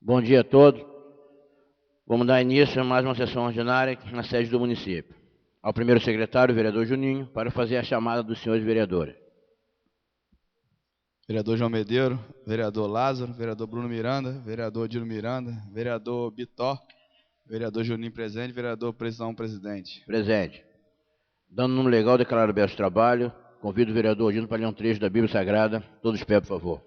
Bom dia a todos. Vamos dar início a mais uma sessão ordinária na sede do município. Ao primeiro secretário, o vereador Juninho, para fazer a chamada dos senhores vereadores. Vereador João Medeiro, vereador Lázaro, vereador Bruno Miranda, vereador Dilo Miranda, vereador Bitó, vereador Juninho presente, vereador Presidão presidente. Presente. Dando número legal, declaro aberto o trabalho. Convido o vereador Dino para ler um trecho da Bíblia Sagrada. Todos de pé, por favor.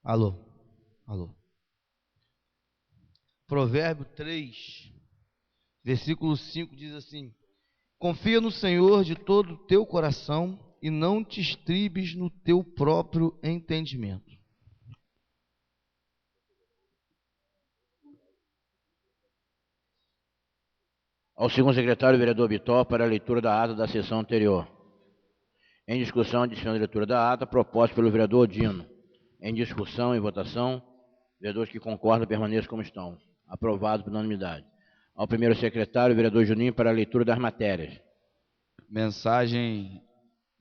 Alô. Provérbio 3, versículo 5 diz assim: confia no Senhor de todo o teu coração e não te estribes no teu próprio entendimento. Ao segundo secretário, o vereador Bitó, para a leitura da ata da sessão anterior. Em discussão, adicionando a leitura da ata, proposta pelo vereador Dino. Em discussão e votação, vereadores que concordam permaneçam como estão. Aprovado por unanimidade. Ao primeiro secretário, o vereador Juninho, para a leitura das matérias. Mensagem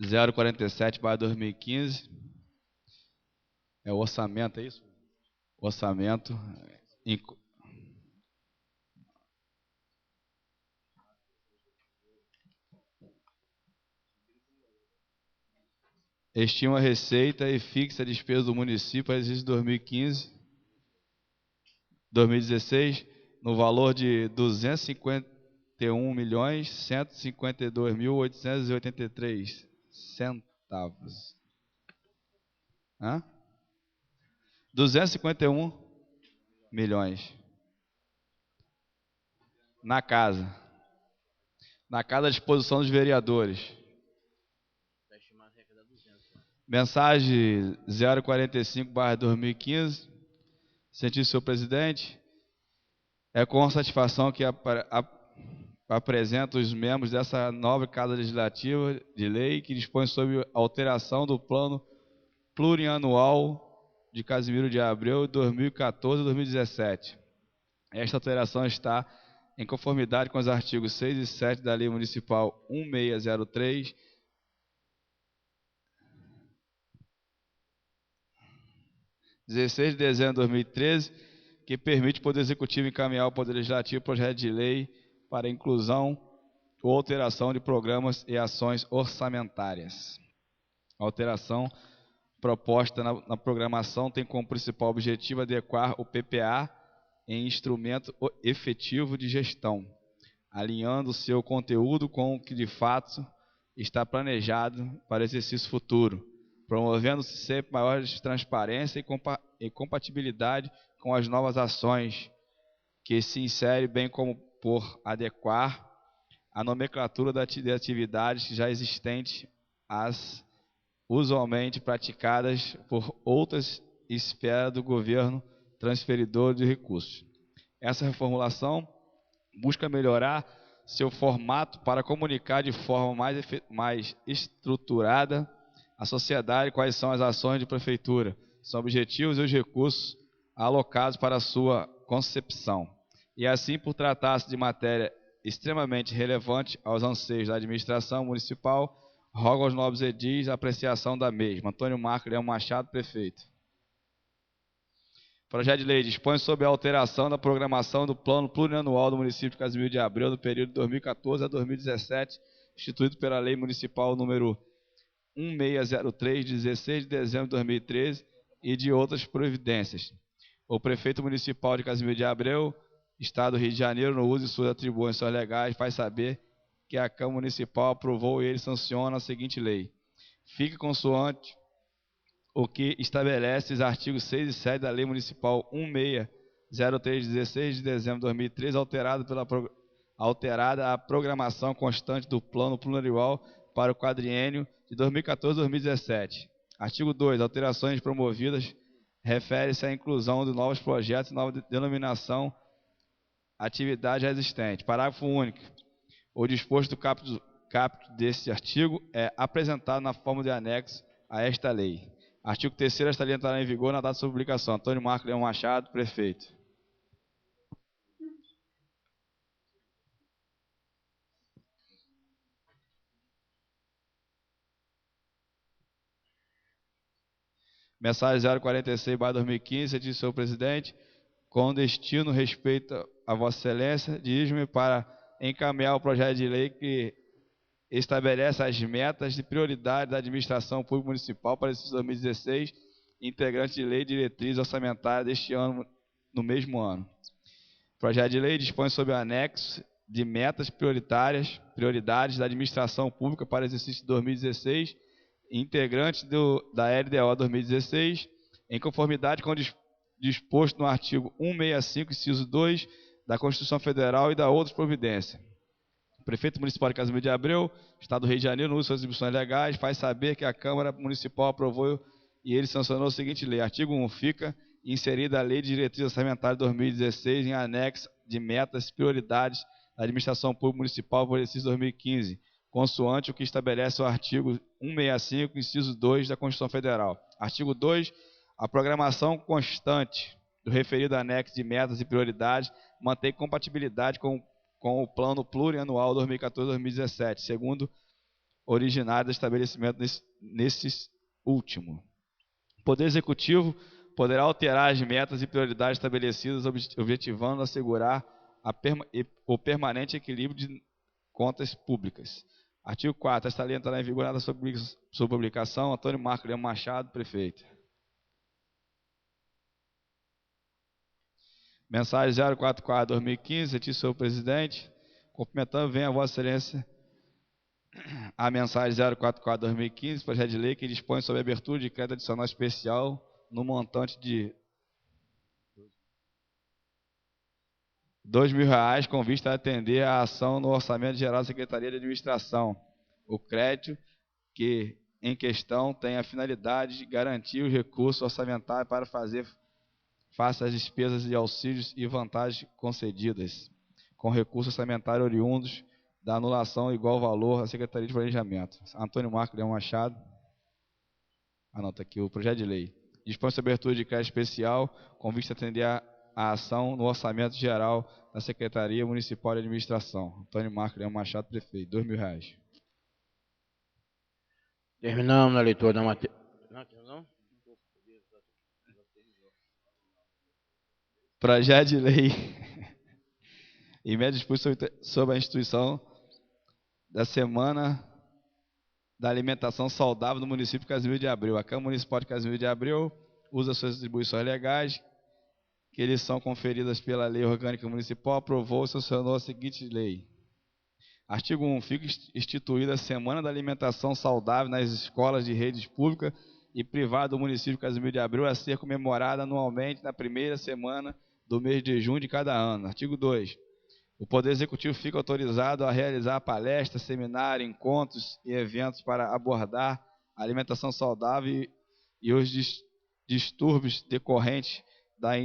047/2015. É o orçamento, é isso? Orçamento. Estima a receita e fixa a despesa do município para exercício 2016 no valor de R$ 251.152.883 centavos. 251 milhões. Na casa à disposição dos vereadores. Mensagem 045/2015. Sentir senhor presidente, é com satisfação que apresento os membros dessa nova Casa Legislativa de Lei que dispõe sobre alteração do plano plurianual de Casimiro de Abreu 2014 a 2017. Esta alteração está em conformidade com os artigos 6 e 7 da Lei Municipal 1603, 16 de dezembro de 2013, que permite o Poder Executivo encaminhar ao Poder Legislativo projeto de lei para inclusão ou alteração de programas e ações orçamentárias. A alteração proposta na programação tem como principal objetivo adequar o PPA em instrumento efetivo de gestão, alinhando seu conteúdo com o que de fato está planejado para exercício futuro, promovendo-se sempre maior transparência e compatibilidade com as novas ações que se insere, bem como por adequar a nomenclatura de atividades já existentes às usualmente praticadas por outras esferas do governo transferidor de recursos. Essa reformulação busca melhorar seu formato para comunicar de forma mais estruturada à sociedade quais são as ações de prefeitura, são objetivos e os recursos alocados para a sua concepção. E assim, por tratar-se de matéria extremamente relevante aos anseios da administração municipal, rogo aos nobres edis a apreciação da mesma. Antônio Marco Leão Machado, prefeito. Projeto de lei dispõe sobre a alteração da programação do plano plurianual do município de Casimiro de Abreu do período de 2014 a 2017, instituído pela Lei Municipal número 1603, de 16 de dezembro de 2013, e de outras providências. O prefeito municipal de Casimiro de Abreu, Estado do Rio de Janeiro, no uso de suas atribuições legais, faz saber que a Câmara Municipal aprovou e ele sanciona a seguinte lei. Fique consoante o que estabelece os artigos 6 e 7 da Lei Municipal 1603, de 16 de dezembro de 2013, alterada a programação constante do Plano Plurianual para o quadriênio de 2014 a 2017. Artigo 2. Alterações promovidas refere-se à inclusão de novos projetos e nova denominação atividade já existente. Parágrafo único. O disposto do caput deste artigo é apresentado na forma de anexo a esta lei. Artigo 3º, esta lei entrará em vigor na data de sua publicação. Antônio Marco Leão Machado, prefeito. Mensagem 046/2015, diz senhor presidente, com destino respeito a Vossa Excelência, dirijo-me para encaminhar o projeto de lei que estabelece as metas e prioridades da administração pública municipal para esse 2016, integrante de lei e diretriz orçamentária deste ano, no mesmo ano. O projeto de lei dispõe sobre o anexo de metas prioridades da administração pública para o exercício 2016, integrante da LDO 2016, em conformidade com o disposto no artigo 165, inciso 2, da Constituição Federal e da outras providências. O prefeito municipal de Casimiro de Abreu, Estado do Rio de Janeiro, no uso de suas atribuições legais, faz saber que a Câmara Municipal aprovou e ele sancionou a seguinte lei. Artigo 1. Fica inserida a Lei de Diretriz Orçamentária de 2016 em anexo de metas e prioridades da administração pública municipal para o exercício 2015, consoante o que estabelece o artigo 165, inciso 2 da Constituição Federal. Artigo 2. A programação constante do referido anexo de metas e prioridades mantém compatibilidade com o Plano Plurianual 2014-2017, segundo originário do estabelecimento nesses últimos. O Poder Executivo poderá alterar as metas e prioridades estabelecidas, objetivando assegurar o permanente equilíbrio de contas públicas. Artigo 4. Esta lei entrará em vigor na sua publicação. Antônio Marco Leão Machado, prefeito. Mensagem 044/2015, diz senhor presidente, cumprimentando, vem a Vossa Excelência a mensagem 044/2015, projeto de lei que dispõe sobre a abertura de crédito adicional especial no montante de R$2.000 com vista a atender a ação no Orçamento Geral da Secretaria de Administração. O crédito que em questão tem a finalidade de garantir os recursos orçamentários para fazer face às despesas de auxílios e vantagens concedidas, com recursos orçamentários oriundos da anulação igual valor à Secretaria de Planejamento. Antônio Marco Leão Machado. Anota aqui o projeto de lei. Dispõe sobre abertura de crédito especial com vista a atender a ação no Orçamento Geral da Secretaria Municipal de Administração. Antônio Marco Leão Machado, prefeito. R$2.000. Terminamos a leitura da matéria. Não? Projeto de lei emenda disposto sobre a instituição da Semana da Alimentação Saudável no município de Casimiro de Abreu. A Câmara Municipal de Casimiro de Abreu usa suas atribuições legais, que lhes são conferidas pela Lei Orgânica Municipal, aprovou e sancionou a seguinte lei. Artigo 1. Fica instituída a Semana da Alimentação Saudável nas escolas de redes públicas e privadas do município de Casimiro de Abreu, a ser comemorada anualmente na primeira semana do mês de junho de cada ano. Artigo 2. O Poder Executivo fica autorizado a realizar palestras, seminários, encontros e eventos para abordar a alimentação saudável e os distúrbios decorrentes da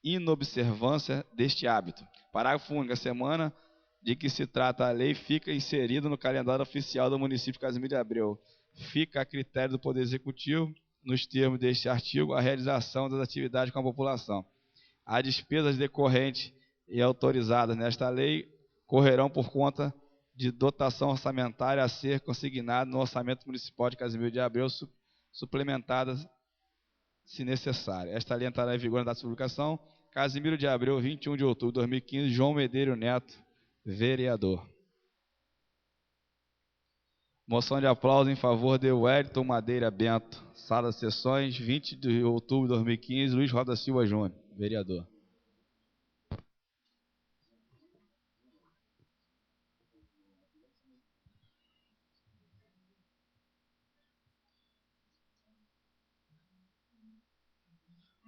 inobservância deste hábito. Parágrafo único. A semana de que se trata a lei fica inserida no calendário oficial do município de Casimiro de Abreu. Fica a critério do Poder Executivo, nos termos deste artigo, a realização das atividades com a população. As despesas decorrentes e autorizadas nesta lei correrão por conta de dotação orçamentária a ser consignada no Orçamento Municipal de Casimiro de Abreu, suplementadas se necessário. Esta lei entrará em vigor na data de publicação. Casimiro de Abreu, 21 de outubro de 2015, João Medeiros Neto, vereador. Moção de aplauso em favor de Wellington Madeira Bento. Sala de sessões, 20 de outubro de 2015, Luiz Roda Silva Júnior, vereador.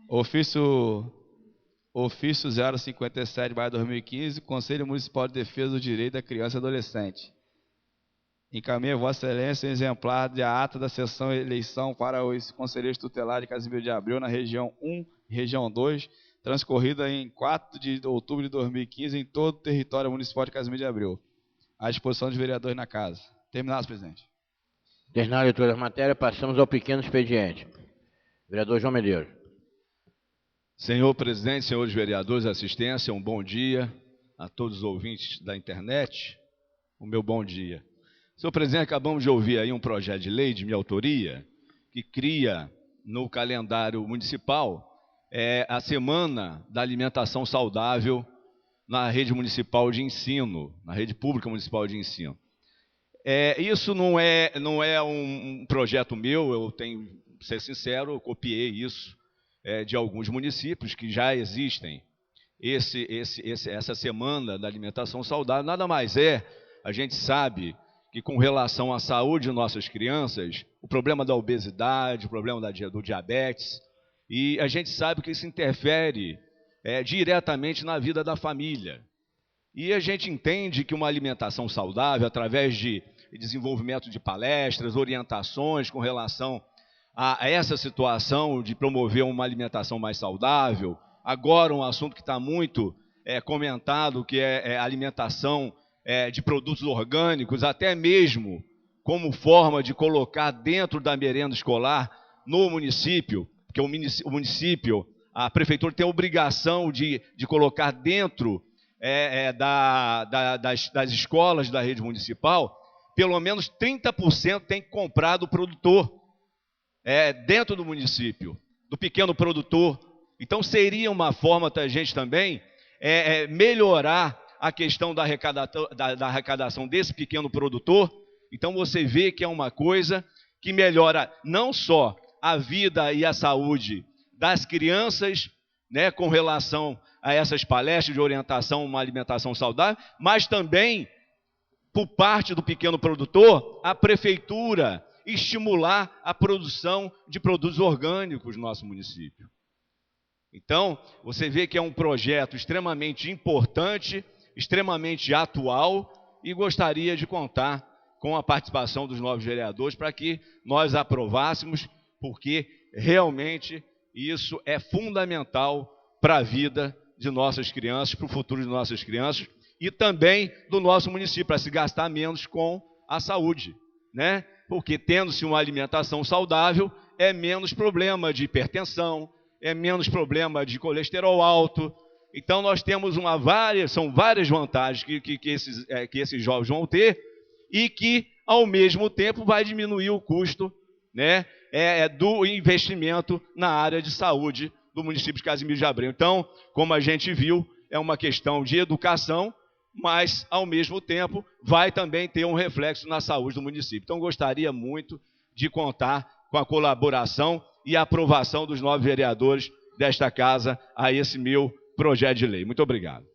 Ofício 057/2015, Conselho Municipal de Defesa do Direito da Criança e Adolescente. Encaminha Vossa Excelência um exemplar de ata da sessão de eleição para os conselheiros tutelares de Casimiro de Abreu na região 1 e região 2, transcorrida em 4 de outubro de 2015 em todo o território municipal de Casimiro de Abreu. À disposição dos vereadores na casa. Terminado, presidente. Terminada a leitura das matérias, passamos ao pequeno expediente. Vereador João Medeiros. Senhor presidente, senhores vereadores, assistência, um bom dia a todos os ouvintes da internet. O meu bom dia. Senhor presidente, acabamos de ouvir aí um projeto de lei de minha autoria, que cria no calendário municipal a Semana da Alimentação Saudável na rede municipal de ensino, na rede pública municipal de ensino. Isso não é um projeto meu, eu tenho que ser sincero, eu copiei isso de alguns municípios que já existem. Essa Semana da Alimentação Saudável nada mais a gente sabe que com relação à saúde de nossas crianças, o problema da obesidade, o problema do diabetes, e a gente sabe que isso interfere diretamente na vida da família. E a gente entende que uma alimentação saudável, através de desenvolvimento de palestras, orientações com relação a essa situação de promover uma alimentação mais saudável, agora um assunto que está muito comentado, que é a alimentação de produtos orgânicos, até mesmo como forma de colocar dentro da merenda escolar no município, porque o município, a prefeitura tem a obrigação de colocar dentro das escolas da rede municipal, pelo menos 30% tem que comprar do produtor, dentro do município, do pequeno produtor. Então seria uma forma da gente também melhorar a questão da arrecadação desse pequeno produtor. Então você vê que é uma coisa que melhora não só a vida e a saúde das crianças, né, com relação a essas palestras de orientação a uma alimentação saudável, mas também, por parte do pequeno produtor, a prefeitura estimular a produção de produtos orgânicos no nosso município. Então, você vê que é um projeto extremamente importante, extremamente atual, e gostaria de contar com a participação dos novos vereadores para que nós aprovássemos, porque realmente isso é fundamental para a vida de nossas crianças, para o futuro de nossas crianças e também do nosso município, para se gastar menos com a saúde, né? Porque tendo-se uma alimentação saudável, é menos problema de hipertensão, é menos problema de colesterol alto. Então nós temos são várias vantagens que esses jovens vão ter e que, ao mesmo tempo, vai diminuir o custo, né, do investimento na área de saúde do município de Casimiro de Abreu. Então, como a gente viu, é uma questão de educação, mas, ao mesmo tempo, vai também ter um reflexo na saúde do município. Então, gostaria muito de contar com a colaboração e a aprovação dos novos vereadores desta casa a esse meu projeto de lei. Muito obrigado.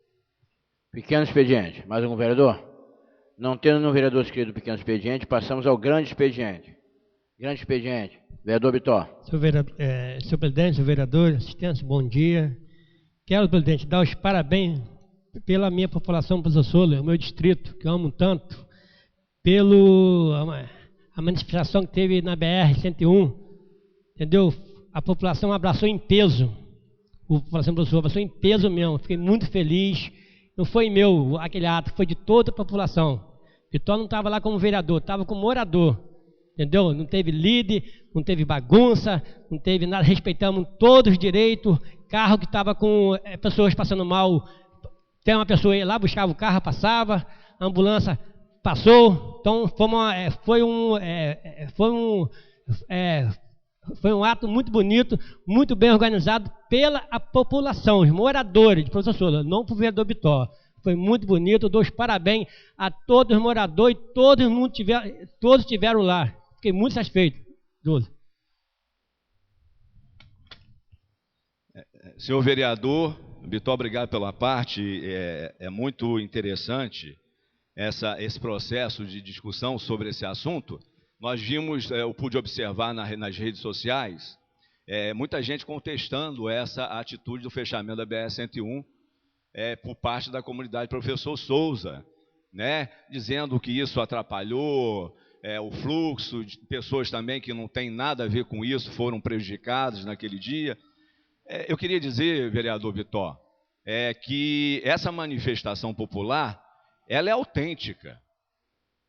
Pequeno expediente. Mais algum vereador? Não tendo nenhum vereador inscrito do pequeno expediente, passamos ao grande expediente. Grande expediente. Vereador Bitó. Senhor presidente, senhor vereador, assistência, bom dia. Quero, presidente, dar os parabéns pela minha população, professor Souza, o meu distrito, que eu amo tanto, a manifestação que teve na BR-101, entendeu? A população abraçou em peso, a população abraçou em peso mesmo, fiquei muito feliz. Não foi meu aquele ato, foi de toda a população. Vitó não estava lá como vereador, estava como morador, entendeu? Não teve líder, não teve bagunça, não teve nada, respeitamos todos os direitos. Carro que estava com pessoas passando mal, tem uma pessoa ia lá, buscava o carro, passava, a ambulância passou. Então foi um ato muito bonito, muito bem organizado pela população, os moradores de Professor Souza, não para o vereador Bitó. Foi muito bonito, eu dou os parabéns a todos os moradores, todos estiveram lá. Fiquei muito satisfeito. Senhor vereador Bitó, obrigado pela parte. É muito interessante esse processo de discussão sobre esse assunto. Nós vimos, eu pude observar nas redes sociais, muita gente contestando essa atitude do fechamento da BR-101 por parte da comunidade Professor Souza, né, dizendo que isso atrapalhou o fluxo, de pessoas também que não têm nada a ver com isso foram prejudicadas naquele dia. Eu queria dizer, vereador Bitó, que essa manifestação popular, ela é autêntica.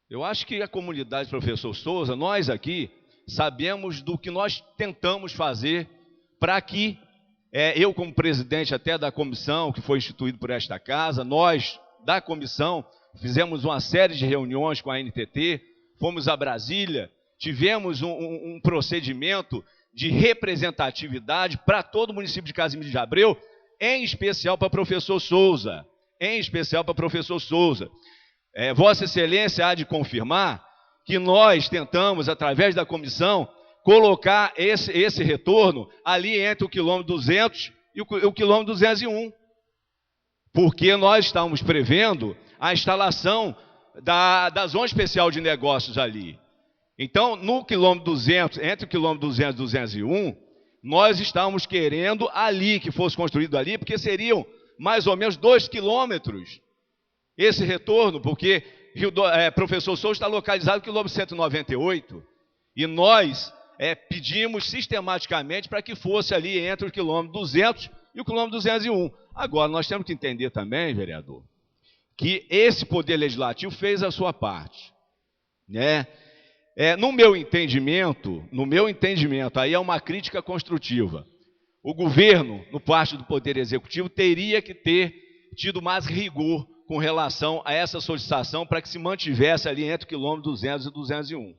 Eu acho que a comunidade Professor Souza, nós aqui, sabemos do que nós tentamos fazer para que, eu como presidente até da comissão que foi instituído por esta casa, nós da comissão fizemos uma série de reuniões com a NTT, fomos a Brasília tivemos um procedimento de representatividade para todo o município de Casimiro de Abreu, em especial para o professor Souza. Vossa Excelência há de confirmar que nós tentamos, através da comissão, colocar esse retorno ali entre o quilômetro 200 e o quilômetro 201, porque nós estamos prevendo a instalação da Zona Especial de Negócios ali. Então, no quilômetro 200, entre o quilômetro 200 e 201, nós estamos querendo ali, que fosse construído ali, porque seriam mais ou menos 2 quilômetros esse retorno, porque Professor Souza está localizado no quilômetro 198, e nós pedimos sistematicamente para que fosse ali entre o quilômetro 200 e o quilômetro 201. Agora, nós temos que entender também, vereador, que esse Poder Legislativo fez a sua parte, né? No meu entendimento, aí é uma crítica construtiva. O governo, no parte do Poder Executivo, teria que ter tido mais rigor com relação a essa solicitação para que se mantivesse ali entre o quilômetro 200 e 201.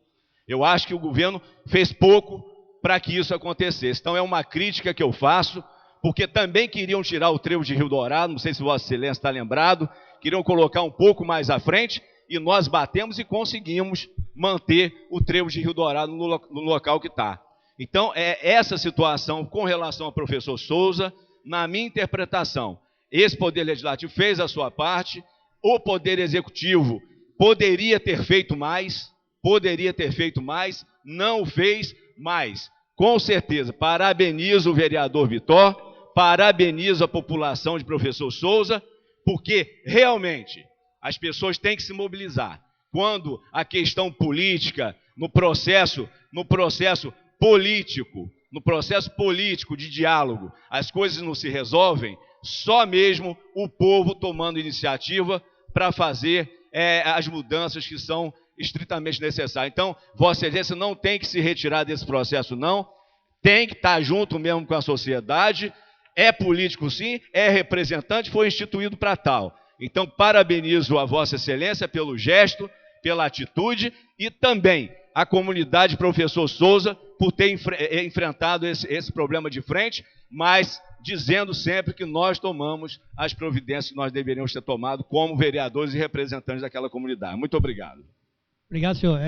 Eu acho que o governo fez pouco para que isso acontecesse. Então é uma crítica que eu faço, porque também queriam tirar o trevo de Rio Dourado, não sei se Vossa Excelência está lembrado, queriam colocar um pouco mais à frente, e nós batemos e conseguimos manter o trevo de Rio Dourado no local que está. Então, essa situação com relação ao professor Souza, na minha interpretação, esse Poder Legislativo fez a sua parte, o Poder Executivo poderia ter feito mais, não o fez, mas, com certeza, parabenizo o vereador Vitor, parabenizo a população de professor Souza, porque realmente as pessoas têm que se mobilizar. Quando a questão política, no processo político de diálogo, as coisas não se resolvem, só mesmo o povo tomando iniciativa para fazer as mudanças que são estritamente necessárias. Então, Vossa Excelência não tem que se retirar desse processo, não. Tem que estar junto mesmo com a sociedade. É político, sim, é representante, foi instituído para tal. Então, parabenizo a Vossa Excelência pelo gesto, pela atitude, e também a comunidade Professor Souza por ter enfrentado esse problema de frente, mas dizendo sempre que nós tomamos as providências que nós deveríamos ter tomado como vereadores e representantes daquela comunidade. Muito obrigado. Obrigado, senhor.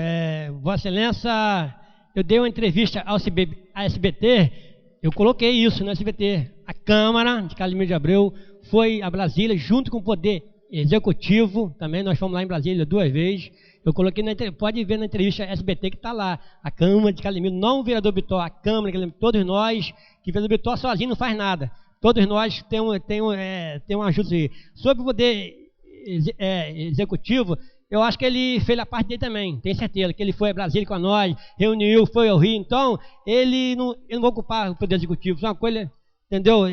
Vossa Excelência, eu dei uma entrevista ao SBT, eu coloquei isso no SBT. A Câmara de Casimiro de Abreu foi a Brasília, junto com o Poder Executivo, também nós fomos lá em Brasília 2 vezes. Eu coloquei, pode ver na entrevista SBT que está lá, a Câmara de Casimiro, não o vereador Bitó, a Câmara de Casimiro, todos nós, que o vereador Bitó sozinho não faz nada. Todos nós temos uma ajuda. Sobre o Poder Executivo, eu acho que ele fez a parte dele também, tenho certeza, que ele foi a Brasília com nós, reuniu, foi ao Rio, então ele não vai ocupar o Poder Executivo, isso é uma coisa, entendeu?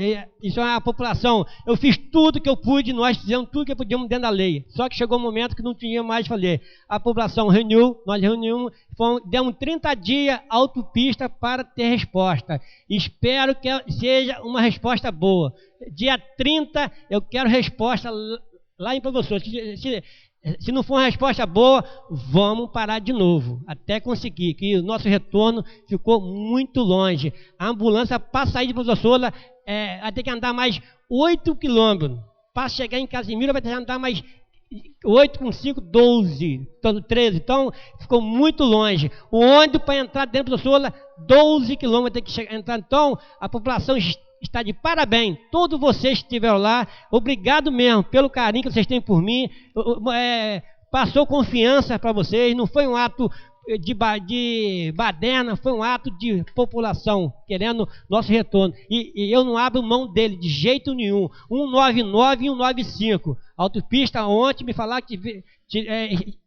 Isso é a população. Eu fiz tudo que eu pude, nós fizemos tudo que podíamos dentro da lei, só que chegou um momento que não tinha mais fazer. A população reuniu, nós reunimos, demos 30 dias autopista para ter resposta. Espero que seja uma resposta boa. Dia 30 eu quero resposta lá em professor. Se não for uma resposta boa, vamos parar de novo, até conseguir, que o nosso retorno ficou muito longe. A ambulância, para sair de Professor Souza, vai ter que andar mais 8 quilômetros. Para chegar em Casimiro, vai ter que andar mais 8 com 5, 12, 13. Então, ficou muito longe. O ônibus, para entrar dentro do Professor Souza, 12 quilômetros tem que entrar. Então, a população está de parabéns, todos vocês que estiveram lá, obrigado mesmo pelo carinho que vocês têm por mim, passou confiança para vocês, não foi um ato de baderna, foi um ato de população, querendo nosso retorno, e eu não abro mão dele de jeito nenhum. 199 e 195, autopista ontem, me falaram que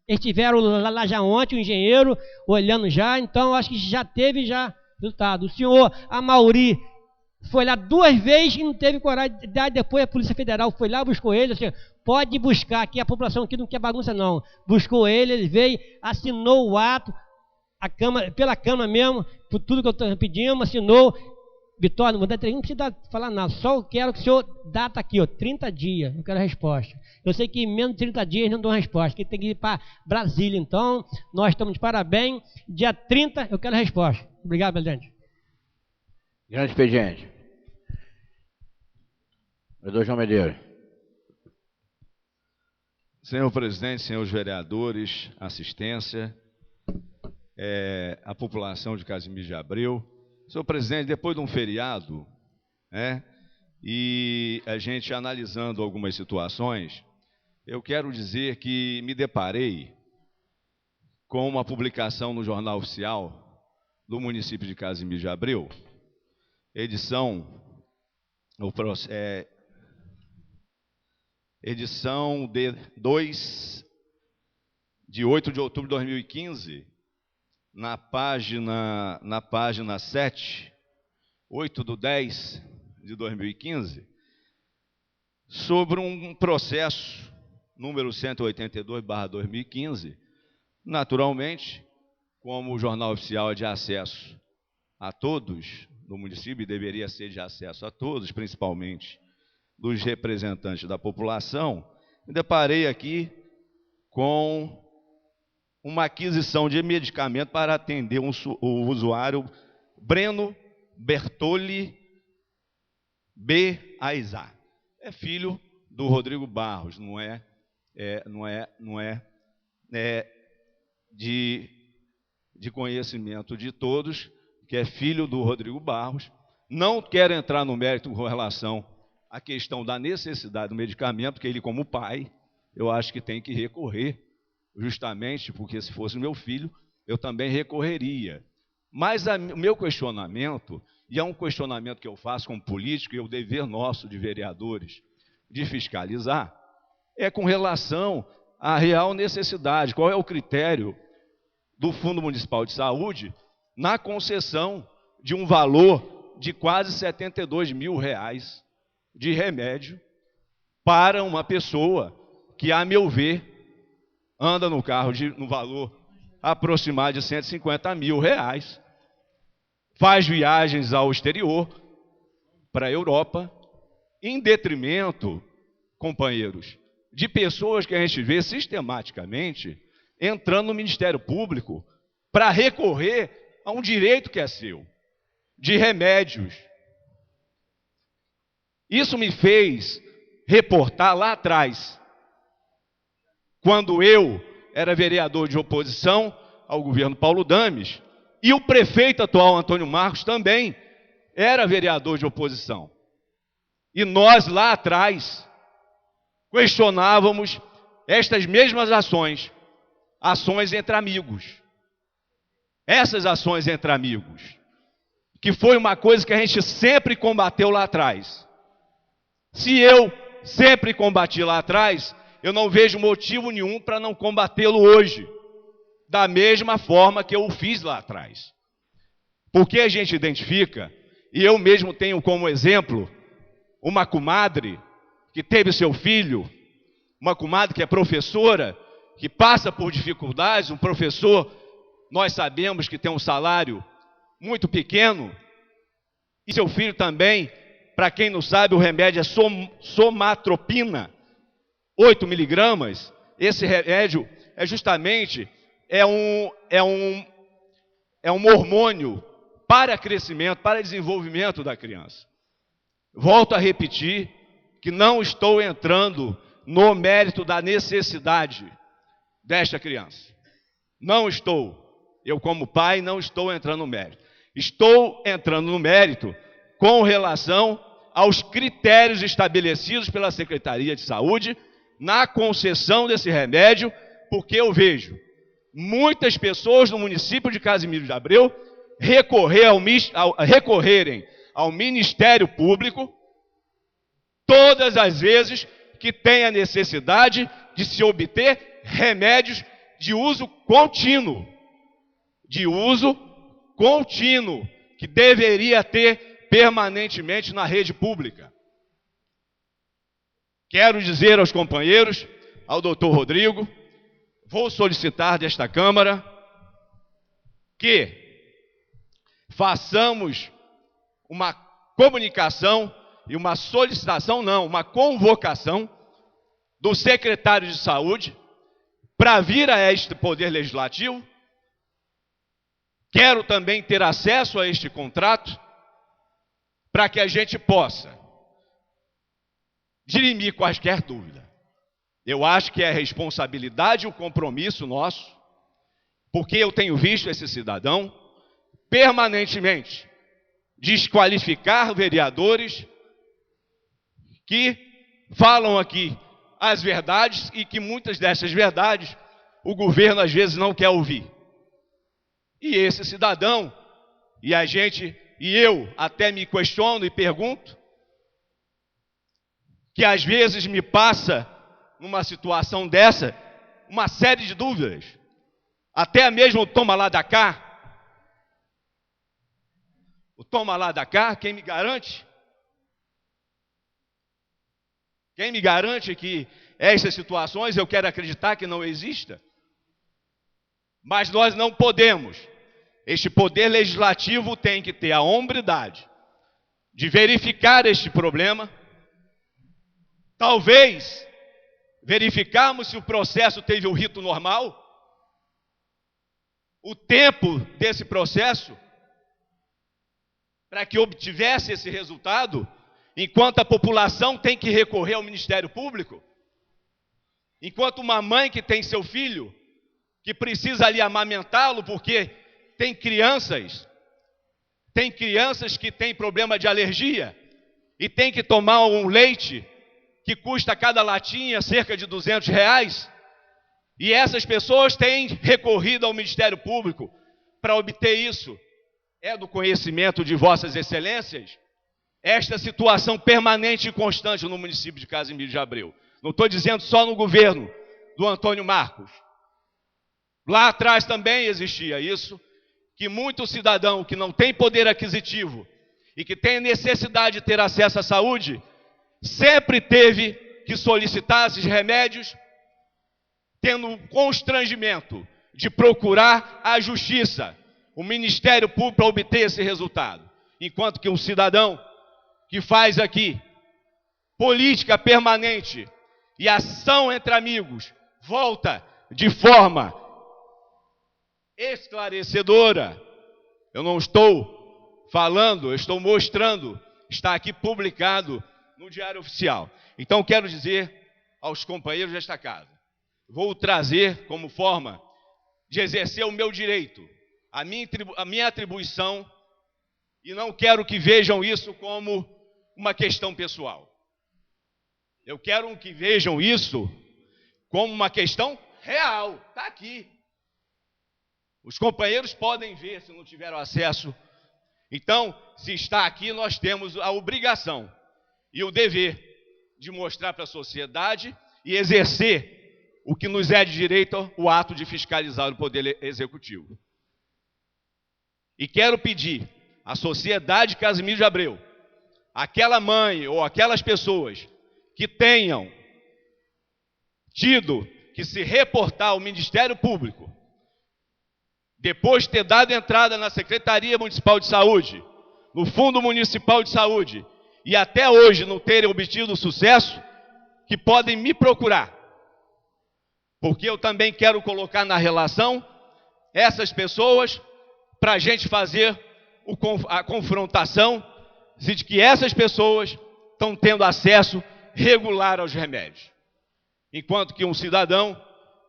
estiveram lá já ontem, o engenheiro olhando já, então acho que já teve resultado. O senhor Amauri foi lá 2 vezes e não teve coragem. Depois a Polícia Federal foi lá, buscou ele, assim, pode buscar aqui, a população aqui não quer bagunça não. Buscou ele veio, assinou o ato, pela Câmara mesmo, por tudo que eu pedimos, assinou, Vitória, não vou dar entrevista, não precisa falar nada, só eu quero que o senhor data aqui, ó, 30 dias, eu quero a resposta. Eu sei que em menos de 30 dias não dou resposta, que tem que ir para Brasília, então nós estamos de parabéns, dia 30 eu quero a resposta. Obrigado, presidente. Grande expediente. Vereador João Medeiros. Senhor presidente, senhores vereadores, assistência, a população de Casimiro de Abreu. Senhor presidente, depois de um feriado, e a gente analisando algumas situações, eu quero dizer que me deparei com uma publicação no Jornal Oficial do município de Casimiro de Abreu, edição de 8 de outubro de 2015, na página 7, 8/10 de 2015, sobre um processo número 182/2015, naturalmente, como o Jornal Oficial é de acesso a todos do município, e deveria ser de acesso a todos, principalmente dos representantes da população, me deparei aqui com uma aquisição de medicamento para atender o usuário Breno Bertoli B. Aizá. É filho do Rodrigo Barros, não é de conhecimento de todos, que é filho do Rodrigo Barros. Não quero entrar no mérito com relação à questão da necessidade do medicamento, porque ele, como pai, eu acho que tem que recorrer, justamente porque se fosse meu filho, eu também recorreria. Mas o meu questionamento, e é um questionamento que eu faço como político, e é o dever nosso de vereadores de fiscalizar, é com relação à real necessidade. Qual é o critério do Fundo Municipal de Saúde na concessão de um valor de quase R$72 mil de remédio para uma pessoa que, a meu ver, anda no carro no valor aproximado de R$150 mil, faz viagens ao exterior, para a Europa, em detrimento, companheiros, de pessoas que a gente vê sistematicamente entrando no Ministério Público para recorrer a um direito que é seu, de remédios. Isso me fez reportar lá atrás, quando eu era vereador de oposição ao governo Paulo Dames, e o prefeito atual, Antônio Marcos, também era vereador de oposição. E nós, lá atrás, questionávamos estas mesmas ações entre amigos. Essas ações entre amigos, que foi uma coisa que a gente sempre combateu lá atrás. Se eu sempre combati lá atrás, eu não vejo motivo nenhum para não combatê-lo hoje, da mesma forma que eu o fiz lá atrás. Porque a gente identifica, e eu mesmo tenho como exemplo, uma comadre que teve seu filho, uma comadre que é professora, que passa por dificuldades, um professor, nós sabemos que tem um salário muito pequeno, e seu filho também, para quem não sabe, o remédio é somatropina, 8 miligramas. Esse remédio é justamente um hormônio para crescimento, para desenvolvimento da criança. Volto a repetir que não estou entrando no mérito da necessidade desta criança. Não estou. Eu, como pai, não estou entrando no mérito. Estou entrando no mérito com relação aos critérios estabelecidos pela Secretaria de Saúde na concessão desse remédio, porque eu vejo muitas pessoas no município de Casimiro de Abreu recorrerem ao Ministério Público todas as vezes que tem a necessidade de se obter remédios de uso contínuo, que deveria ter permanentemente na rede pública. Quero dizer aos companheiros, ao doutor Rodrigo, vou solicitar desta Câmara que façamos uma comunicação e uma solicitação, não, uma convocação do secretário de Saúde para vir a este Poder Legislativo. Quero também ter acesso a este contrato para que a gente possa dirimir quaisquer dúvida. Eu acho que é a responsabilidade e o compromisso nosso, porque eu tenho visto esse cidadão permanentemente desqualificar vereadores que falam aqui as verdades e que muitas dessas verdades o governo às vezes não quer ouvir. E esse cidadão, e eu até me questiono e pergunto, que às vezes me passa, numa situação dessa, uma série de dúvidas. Até mesmo o toma lá da cá. O toma lá da cá, quem me garante? Quem me garante que essas situações eu quero acreditar que não exista? Mas nós não podemos. Este Poder Legislativo tem que ter a hombridade de verificar este problema. Talvez verificarmos se o processo teve o rito normal, o tempo desse processo, para que obtivesse esse resultado, enquanto a população tem que recorrer ao Ministério Público, enquanto uma mãe que tem seu filho, que precisa ali amamentá-lo, porque tem crianças que têm problema de alergia, e tem que tomar um leite que custa cada latinha cerca de R$200, e essas pessoas têm recorrido ao Ministério Público para obter isso. É do conhecimento de vossas excelências esta situação permanente e constante no município de Casimiro de Abreu. Não estou dizendo só no governo do Antônio Marcos. Lá atrás também existia isso, que muito cidadão que não tem poder aquisitivo e que tem necessidade de ter acesso à saúde, sempre teve que solicitar esses remédios, tendo um constrangimento de procurar a justiça, o Ministério Público, para obter esse resultado. Enquanto que um cidadão que faz aqui política permanente e ação entre amigos, volta de forma esclarecedora. Eu não estou falando, eu estou mostrando, está aqui publicado no Diário Oficial. Então quero dizer aos companheiros desta casa, vou trazer como forma de exercer o meu direito, a minha atribuição, e não quero que vejam isso como uma questão pessoal. Eu quero que vejam isso como uma questão real, está aqui. Os companheiros podem ver se não tiveram acesso. Então, se está aqui, nós temos a obrigação e o dever de mostrar para a sociedade e exercer o que nos é de direito, o ato de fiscalizar o Poder Executivo. E quero pedir à sociedade Casimiro de Abreu, aquela mãe ou aquelas pessoas que tenham tido que se reportar ao Ministério Público, depois de ter dado entrada na Secretaria Municipal de Saúde, no Fundo Municipal de Saúde, e até hoje não terem obtido sucesso, que podem me procurar. Porque eu também quero colocar na relação essas pessoas para a gente fazer a confrontação de que essas pessoas estão tendo acesso regular aos remédios. Enquanto que um cidadão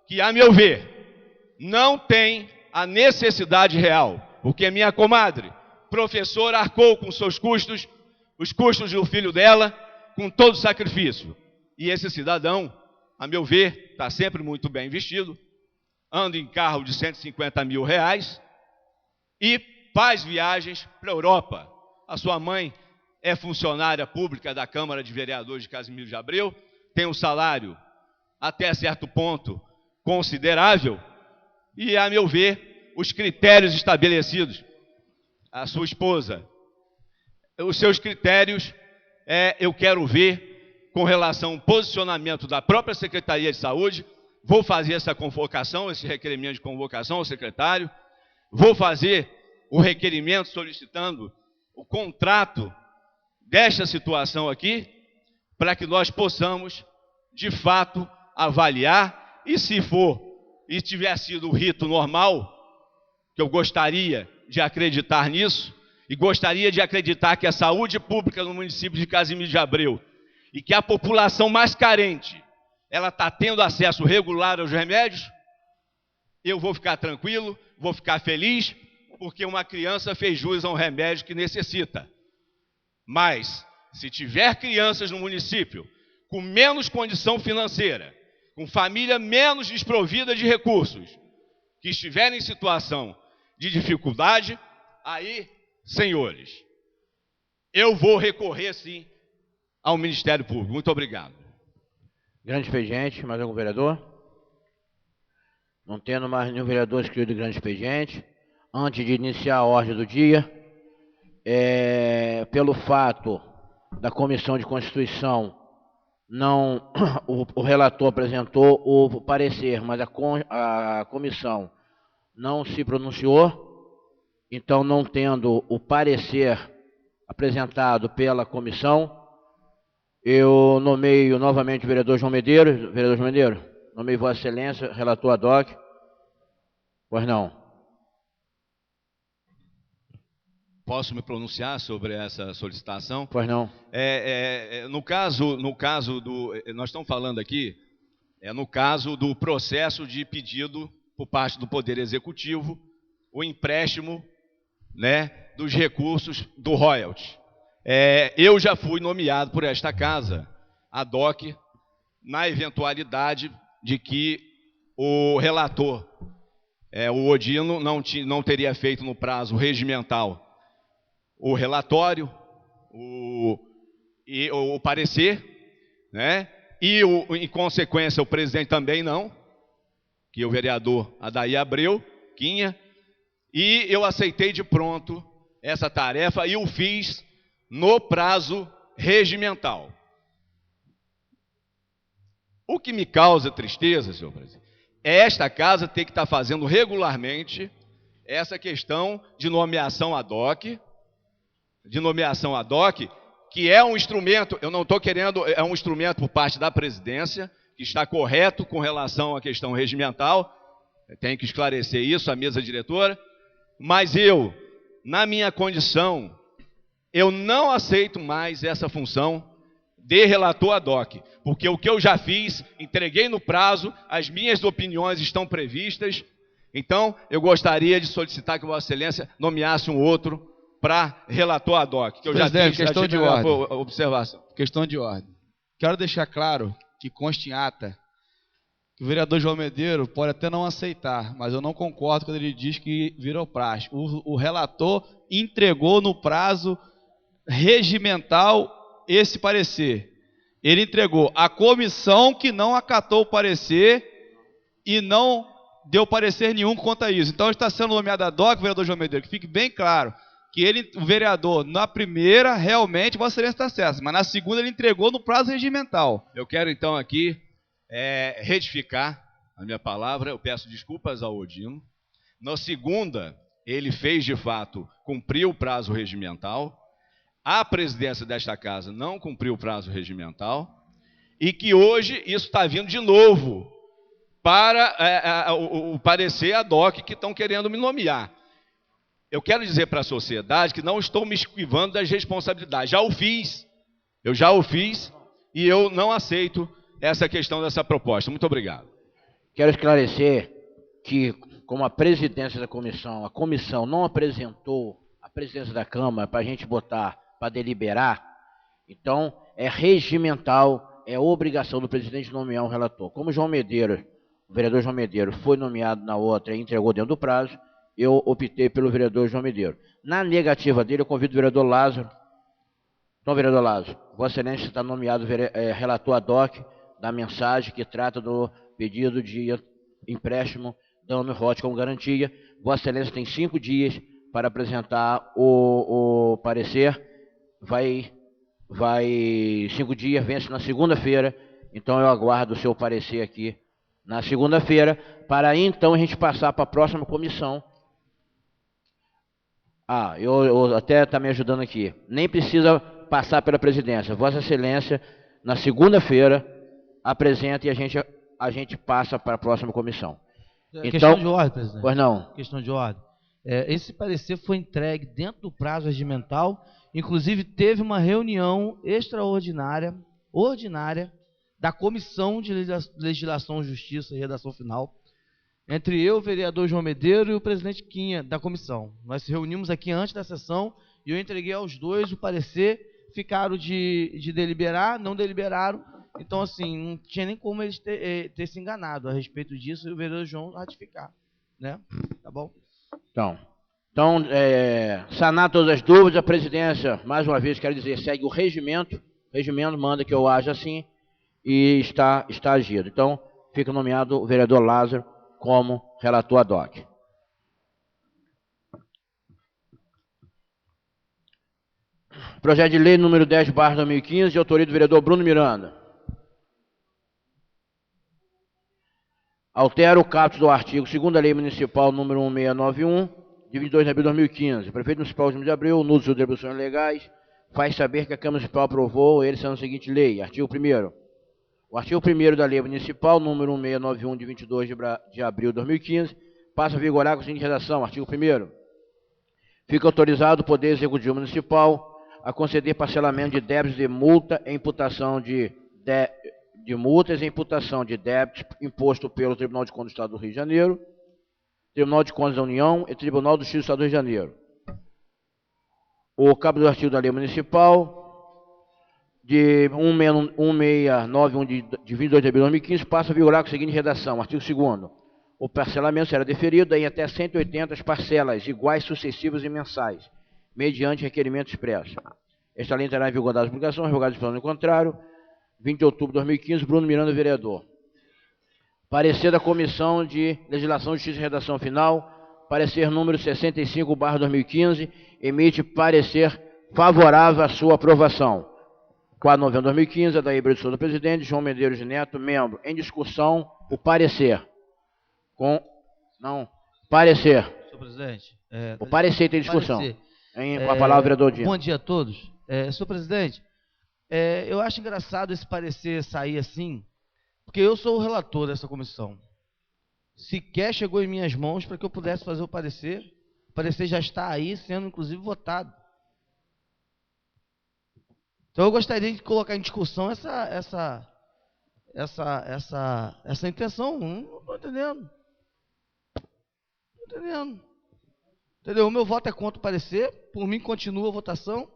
que, a meu ver, não tem a necessidade real, porque minha comadre, professora, arcou com seus custos, os custos do filho dela, com todo o sacrifício. E esse cidadão, a meu ver, está sempre muito bem vestido, anda em carro de R$150 mil e faz viagens para a Europa. A sua mãe é funcionária pública da Câmara de Vereadores de Casimiro de Abreu, tem um salário até certo ponto considerável, e, a meu ver, os critérios estabelecidos, a sua esposa, os seus critérios, eu quero ver com relação ao posicionamento da própria Secretaria de Saúde. Vou fazer essa convocação, esse requerimento de convocação ao secretário, vou fazer o requerimento solicitando o contrato desta situação aqui, para que nós possamos, de fato, avaliar, e se for, e tiver sido o rito normal, que eu gostaria de acreditar nisso, e gostaria de acreditar que a saúde pública no município de Casimiro de Abreu, e que a população mais carente, ela está tendo acesso regular aos remédios, eu vou ficar tranquilo, vou ficar feliz, porque uma criança fez jus a um remédio que necessita. Mas, se tiver crianças no município com menos condição financeira, com família menos desprovida de recursos, que estiverem em situação de dificuldade, aí, senhores, eu vou recorrer, sim, ao Ministério Público. Muito obrigado. Grande expediente, mais algum vereador? Não tendo mais nenhum vereador inscrito em grande expediente, antes de iniciar a ordem do dia, pelo fato da Comissão de Constituição, não, o relator apresentou o parecer, mas a comissão não se pronunciou, então, não tendo o parecer apresentado pela comissão, eu nomeio novamente o vereador João Medeiros. Vereador João Medeiros, nomeio Vossa Excelência, relator ad hoc. Pois não. Posso me pronunciar sobre essa solicitação? Pois não. No caso do... Nós estamos falando aqui, no caso do processo de pedido por parte do Poder Executivo, o empréstimo, né, dos recursos do royalty. Eu já fui nomeado por esta casa, ad hoc, na eventualidade de que o relator, o Odino, não teria feito no prazo regimental o relatório, o parecer, né? E, em consequência, o presidente também não, que é o vereador Adair Abreu, Quinha, e eu aceitei de pronto essa tarefa e o fiz no prazo regimental. O que me causa tristeza, senhor presidente, é esta casa ter que estar fazendo regularmente essa questão de nomeação ad hoc, que é um instrumento, eu não estou querendo, é um instrumento por parte da presidência, que está correto com relação à questão regimental, tem que esclarecer isso, a mesa diretora, mas eu, na minha condição, eu não aceito mais essa função de relator ad hoc, porque o que eu já fiz, entreguei no prazo, as minhas opiniões estão previstas, então eu gostaria de solicitar que Vossa Excelência nomeasse um outro para relator ad hoc, que eu já Presidente, fiz, questão de ordem. Observação. Questão de ordem. Quero deixar claro que conste em ata que o vereador João Medeiros pode até não aceitar, mas eu não concordo quando ele diz que virou praxe. O relator entregou no prazo regimental esse parecer. Ele entregou a comissão que não acatou o parecer e não deu parecer nenhum quanto a isso. Então está sendo nomeado ad hoc, vereador João Medeiros, que fique bem claro que ele, o vereador, na primeira, realmente, Vossa Excelência está certo, mas na segunda ele entregou no prazo regimental. Eu quero então aqui retificar a minha palavra, eu peço desculpas ao Odino. Na segunda, ele fez de fato, cumpriu o prazo regimental, a presidência desta casa não cumpriu o prazo regimental, e que hoje isso está vindo de novo para o parecer ad hoc que estão querendo me nomear. Eu quero dizer para a sociedade que não estou me esquivando das responsabilidades. Eu já o fiz e eu não aceito essa questão dessa proposta. Muito obrigado. Quero esclarecer que, como a presidência da comissão, a comissão não apresentou a presidência da Câmara para a gente botar, para deliberar, então é regimental, é obrigação do presidente nomear um relator. Como João Medeiros, o vereador João Medeiros foi nomeado na outra e entregou dentro do prazo, eu optei pelo vereador João Medeiros. Na negativa dele, eu convido o vereador Lázaro. Então, vereador Lázaro, Vossa Excelência está nomeado relator ad hoc da mensagem que trata do pedido de empréstimo dano rote como garantia. Vossa Excelência tem 5 dias para apresentar o parecer. Vai 5 dias, vence na segunda-feira. Então, eu aguardo o seu parecer aqui na segunda-feira, para aí, então, a gente passar para a próxima comissão Eu até está me ajudando aqui. Nem precisa passar pela presidência. Vossa Excelência, na segunda-feira, apresenta e a gente passa para a próxima comissão. Questão de ordem, presidente. Pois não. Questão de ordem. Esse parecer foi entregue dentro do prazo regimental. Inclusive, teve uma reunião extraordinária, ordinária, da Comissão de Legislação, Justiça e Redação Final, entre eu, o vereador João Medeiro e o presidente Quinha, da comissão. Nós se reunimos aqui antes da sessão e eu entreguei aos dois o parecer, ficaram de deliberar, não deliberaram. Então, assim, não tinha nem como eles ter se enganado a respeito disso e o vereador João ratificar. Né? Tá bom? Então, sanar todas as dúvidas, a presidência, mais uma vez, quero dizer, segue o regimento manda que eu haja assim e está agido. Então, fica nomeado o vereador Lázaro como relator ad hoc. Projeto de lei número 10/2015, de autoria do vereador Bruno Miranda. Altera o caput do artigo 2ª Lei Municipal número 1691, de 22 de abril de 2015. O prefeito municipal de abril, no uso de atribuições legais, faz saber que a Câmara Municipal aprovou ele sendo a seguinte lei. Artigo 1º. O artigo 1º da Lei Municipal número 1691, de 22 de abril de 2015, passa a vigorar com a seguinte redação. Artigo 1º. Fica autorizado o Poder Executivo Municipal a conceder parcelamento de débitos de multa e imputação de multas e imputação de débitos imposto pelo Tribunal de Contas do Estado do Rio de Janeiro, Tribunal de Contas da União e Tribunal do Justiça do Estado do Rio de Janeiro. O caput do artigo da Lei Municipal de 1691 de 22 de abril de 2015 passa a vigorar com a seguinte redação. Artigo 2º. O parcelamento será deferido em até 180 parcelas iguais, sucessivas e mensais, mediante requerimento expresso. Esta lei entrará em vigor das publicações, revogado de plano contrário, 20 de outubro de 2015, Bruno Miranda, vereador. Parecer da Comissão de Legislação, Justiça e Redação Final, parecer número 65/2015, emite parecer favorável à sua aprovação. 4 de novembro de 2015, Adair Brito Souza, presidente, João Medeiros Neto, membro. Em discussão, o parecer. Parecer. Senhor presidente. O parecer tem discussão. Com a palavra, vereador Dino. Bom dia a todos. Senhor presidente, eu acho engraçado esse parecer sair assim, porque eu sou o relator dessa comissão. Sequer chegou em minhas mãos para que eu pudesse fazer o parecer. O parecer já está aí, sendo inclusive votado. Então eu gostaria de colocar em discussão essa intenção. Não estou entendendo. Não estou entendendo. Entendeu? O meu voto é contra o parecer. Por mim, continua a votação.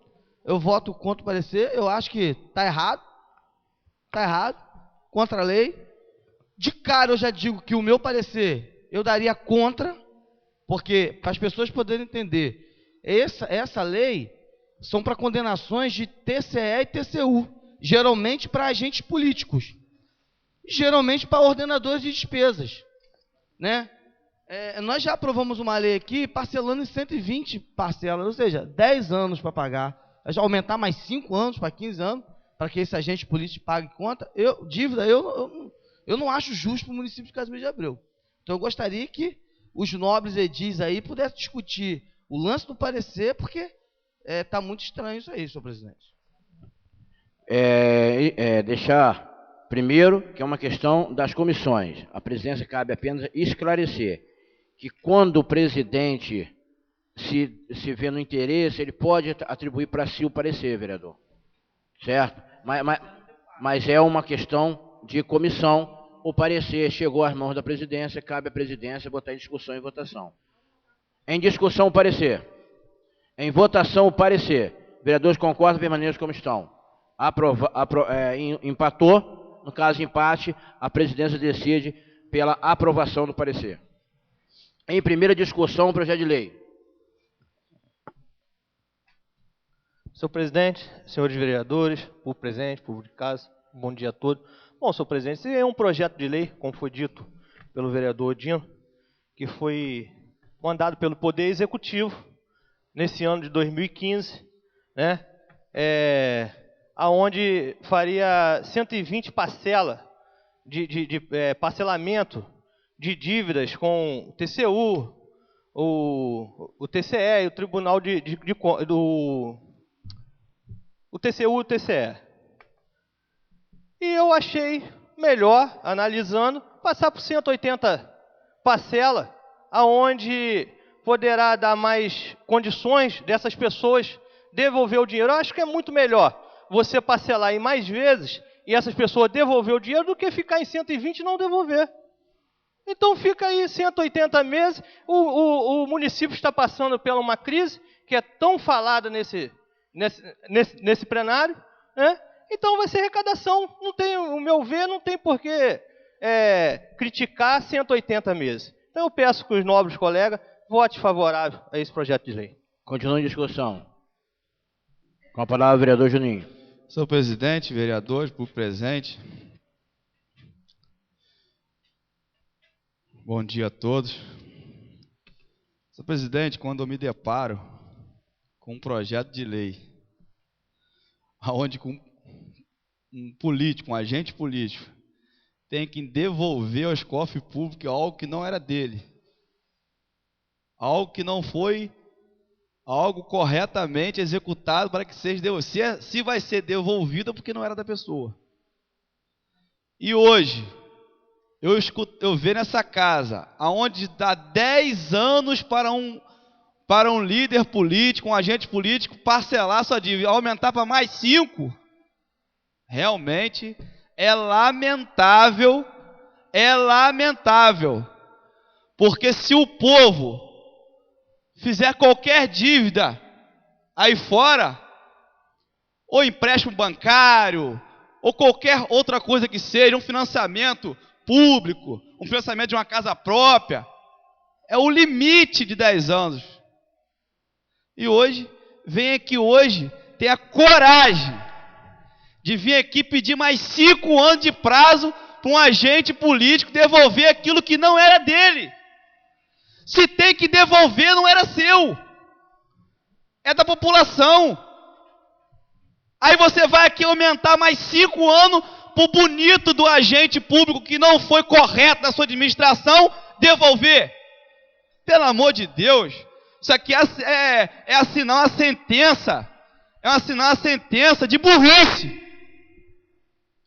Eu voto contra o parecer. Eu acho que está errado. Está errado. Contra a lei. De cara, eu já digo que o meu parecer eu daria contra, porque para as pessoas poderem entender, essa lei são para condenações de TCE e TCU, geralmente para agentes políticos, geralmente para ordenadores de despesas, né? Nós já aprovamos uma lei aqui parcelando em 120 parcelas, ou seja, 10 anos para pagar. Já aumentar mais 5 anos para 15 anos, para que esse agente político pague conta. Dívida, eu não acho justo para o município de Casimiro de Abreu. Então eu gostaria que os nobres edis aí pudessem discutir o lance do parecer, porque está muito estranho isso aí, senhor presidente. Deixar primeiro que é uma questão das comissões. A presidência cabe apenas esclarecer que quando o presidente se vê no interesse, ele pode atribuir para si o parecer, vereador. Certo? Mas é uma questão de comissão. O parecer chegou às mãos da presidência, cabe à presidência botar em discussão e votação. Em discussão, o parecer. Em votação, o parecer. Vereadores concordam, permaneçam como estão. Empatou. No caso de empate, a presidência decide pela aprovação do parecer. Em primeira discussão, o projeto de lei. Senhor presidente, senhores vereadores, público presente, público de casa, bom dia a todos. Bom, senhor presidente, esse é um projeto de lei, como foi dito pelo vereador Dino, que foi mandado pelo Poder Executivo nesse ano de 2015, né? Aonde faria 120 parcelas de parcelamento de dívidas com TCU, o TCE e o Tribunal o TCU e o TCE. E eu achei melhor, analisando, passar por 180 parcela, aonde poderá dar mais condições dessas pessoas devolver o dinheiro. Eu acho que é muito melhor você parcelar em mais vezes e essas pessoas devolver o dinheiro do que ficar em 120 e não devolver. Então fica aí 180 meses, o município está passando por uma crise que é tão falada nesse plenário, né? Então vai ser arrecadação. Não tem, o meu ver, não tem por que criticar 180 meses. Então eu peço que os nobres colegas votem favorável a esse projeto de lei. Continua em discussão. Com a palavra o vereador Juninho. Senhor presidente, vereadores, público presente. Bom dia a todos. Senhor presidente, quando eu me deparo com um projeto de lei, onde um político, um agente político, tem que devolver aos cofres públicos algo que não era dele, algo que não foi algo corretamente executado para que seja devolvido, se vai ser devolvido porque não era da pessoa. E hoje, eu vejo nessa casa, aonde dá 10 anos para um líder político, um agente político, parcelar sua dívida, aumentar para mais 5, realmente é lamentável, porque se o povo fizer qualquer dívida aí fora, ou empréstimo bancário, ou qualquer outra coisa que seja, um financiamento público, um financiamento de uma casa própria, é o limite de 10 anos. E hoje, tem a coragem de vir aqui pedir mais 5 anos de prazo para um agente político devolver aquilo que não era dele. Se tem que devolver, não era seu, é da população. Aí você vai aqui aumentar mais 5 anos para o bonito do agente público que não foi correto na sua administração devolver. Pelo amor de Deus, isso aqui é assinar uma sentença, de burrice,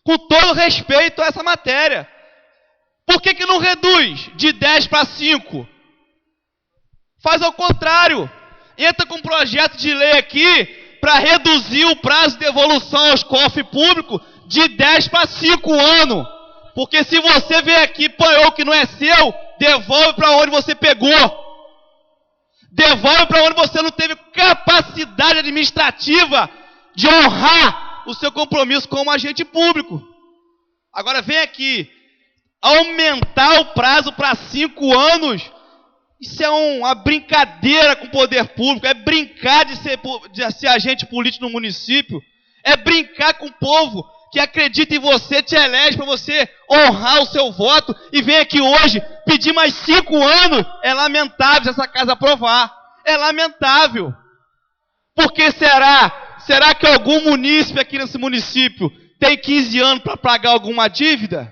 com todo respeito a essa matéria. Por que não reduz de 10 para 5? Faz ao contrário, entra com um projeto de lei aqui para reduzir o prazo de devolução aos cofres públicos de 10 para 5 anos. Porque se você vem aqui e apanhou o que não é seu, devolve para onde você pegou. Devolve para onde você não teve capacidade administrativa de honrar o seu compromisso como agente público. Agora vem aqui, aumentar o prazo para 5 anos... Isso é uma brincadeira com o poder público, é brincar de ser agente político no município, é brincar com o povo que acredita em você, te elege para você honrar o seu voto e vem aqui hoje pedir mais 5 anos. É lamentável se essa casa aprovar, é lamentável. Por que será? Será que algum munícipe aqui nesse município tem 15 anos para pagar alguma dívida?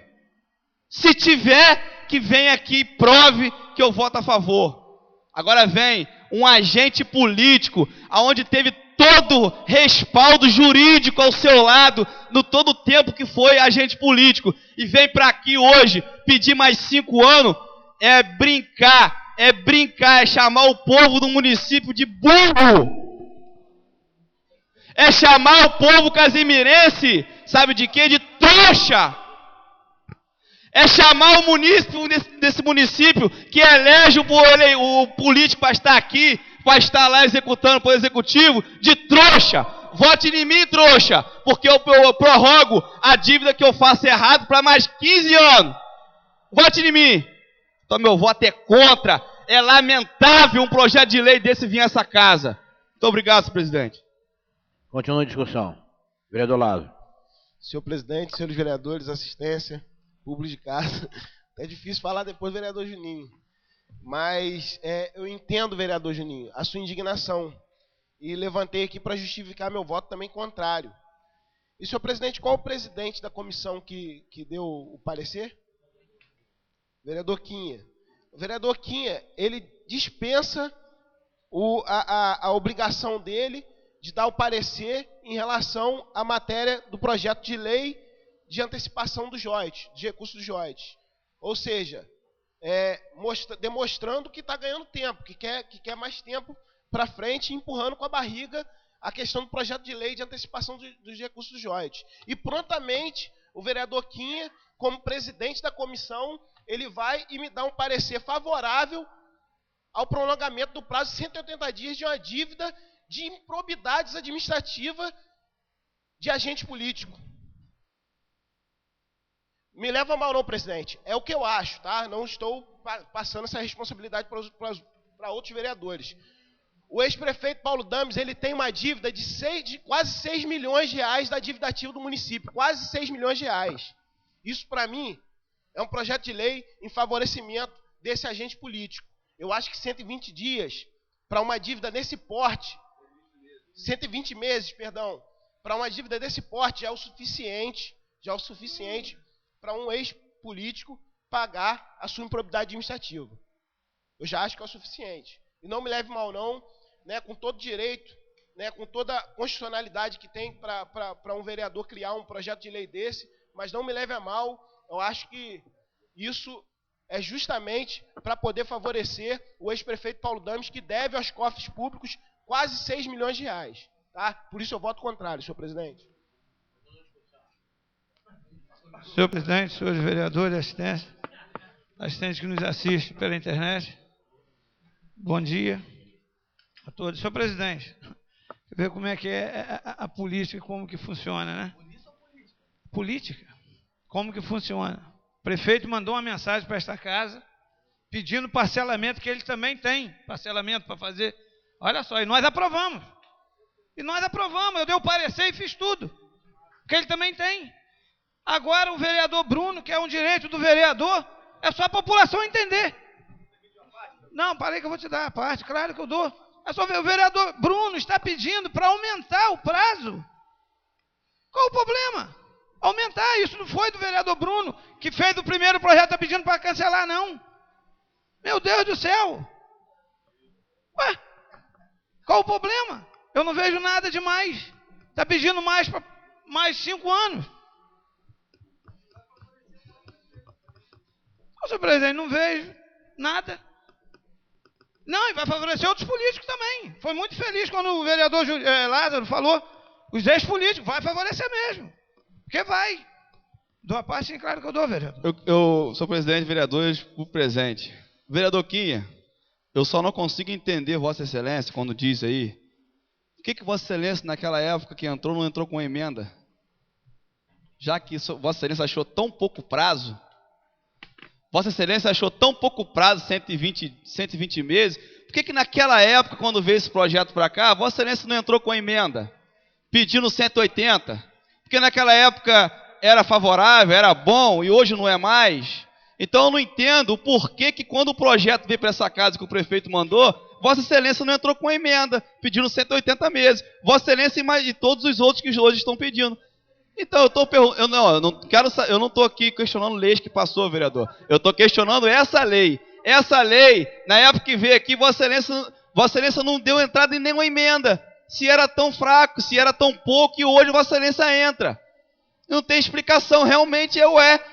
Se tiver, que venha aqui e prove que eu voto a favor. Agora vem um agente político, aonde teve todo respaldo jurídico ao seu lado, no todo o tempo que foi agente político, e vem para aqui hoje pedir mais 5 anos, é brincar, é chamar o povo do município de burro, é chamar o povo casimirense, sabe de quê? De trouxa. É chamar o município desse município que elege o político para estar aqui, para estar lá executando o poder executivo, de trouxa. Vote em mim, trouxa, porque eu prorrogo a dívida que eu faço errado para mais 15 anos. Vote em mim. Então meu voto é contra. É lamentável um projeto de lei desse vir a essa casa. Muito obrigado, senhor presidente. Continua a discussão. Vereador Lázaro. Senhor presidente, senhores vereadores, assistência, público de casa. É difícil falar depois do vereador Juninho. Mas eu entendo, vereador Juninho, a sua indignação. E levantei aqui para justificar meu voto também contrário. E, senhor presidente, qual o presidente da comissão que deu o parecer? Vereador Quinha. O vereador Quinha, ele dispensa a obrigação dele de dar o parecer em relação à matéria do projeto de lei de antecipação dos royalties, de recursos dos royalties. Ou seja, demonstrando que está ganhando tempo, que quer mais tempo para frente, empurrando com a barriga a questão do projeto de lei de antecipação dos recursos dos royalties. E prontamente, o vereador Quinha, como presidente da comissão, ele vai e me dá um parecer favorável ao prolongamento do prazo de 180 dias de uma dívida de improbidades administrativas de agente político. Me leva a mal não, presidente. É o que eu acho, tá? Não estou passando essa responsabilidade para outros vereadores. O ex-prefeito Paulo Dames, ele tem uma dívida de quase 6 milhões de reais da dívida ativa do município. Quase 6 milhões de reais. Isso, para mim, é um projeto de lei em favorecimento desse agente político. Eu acho que 120 dias para uma dívida desse porte, 120 meses, perdão, para uma dívida desse porte já é o suficiente para um ex-político pagar a sua improbidade administrativa. Eu já acho que é o suficiente. E não me leve mal não, né, com todo direito, né, com toda a constitucionalidade que tem para um vereador criar um projeto de lei desse, mas não me leve a mal, eu acho que isso é justamente para poder favorecer o ex-prefeito Paulo Dames, que deve aos cofres públicos quase 6 milhões de reais. Tá? Por isso eu voto contrário, senhor presidente. Senhor presidente, senhores vereadores, assistentes que nos assistem pela internet, bom dia a todos. Senhor presidente, ver como é que é a política, como que funciona, né? Política? Como que funciona? O prefeito mandou uma mensagem para esta casa, pedindo parcelamento, que ele também tem parcelamento para fazer. Olha só, e nós aprovamos. Eu dei o parecer e fiz tudo, porque ele também tem. Agora o vereador Bruno, que é um direito do vereador, é só a população entender. Não, parei que eu vou te dar a parte, claro que eu dou. É só ver, o vereador Bruno está pedindo para aumentar o prazo. Qual o problema? Aumentar, isso não foi do vereador Bruno, que fez o primeiro projeto, está pedindo para cancelar, não. Meu Deus do céu. Ué, qual o problema? Eu não vejo nada demais. Está pedindo mais para mais 5 anos. Senhor presidente, não vejo nada. Não, e vai favorecer outros políticos também. Foi muito feliz quando o vereador Lázaro falou, os ex-políticos, vai favorecer mesmo. Porque vai. Dou a parte, sim, claro que eu dou, vereador. Eu sou presidente, vereadores, por presente. Vereador Quinha, eu só não consigo entender Vossa Excelência quando diz aí, por que Vossa Excelência naquela época que entrou, não entrou com emenda? Já que Vossa Excelência achou tão pouco prazo, Vossa Excelência achou tão pouco prazo, 120 meses, por que naquela época, quando veio esse projeto para cá, Vossa Excelência não entrou com emenda, pedindo 180? Porque naquela época era favorável, era bom, e hoje não é mais. Então eu não entendo o porquê que quando o projeto veio para essa casa que o prefeito mandou, Vossa Excelência não entrou com emenda, pedindo 180 meses. Vossa Excelência e todos os outros que hoje estão pedindo. Então eu não estou aqui questionando leis que passou, vereador. Eu estou questionando essa lei. Essa lei, na época que veio aqui, Vossa Excelência não deu entrada em nenhuma emenda. Se era tão fraco, se era tão pouco, e hoje Vossa Excelência entra. Não tem explicação, realmente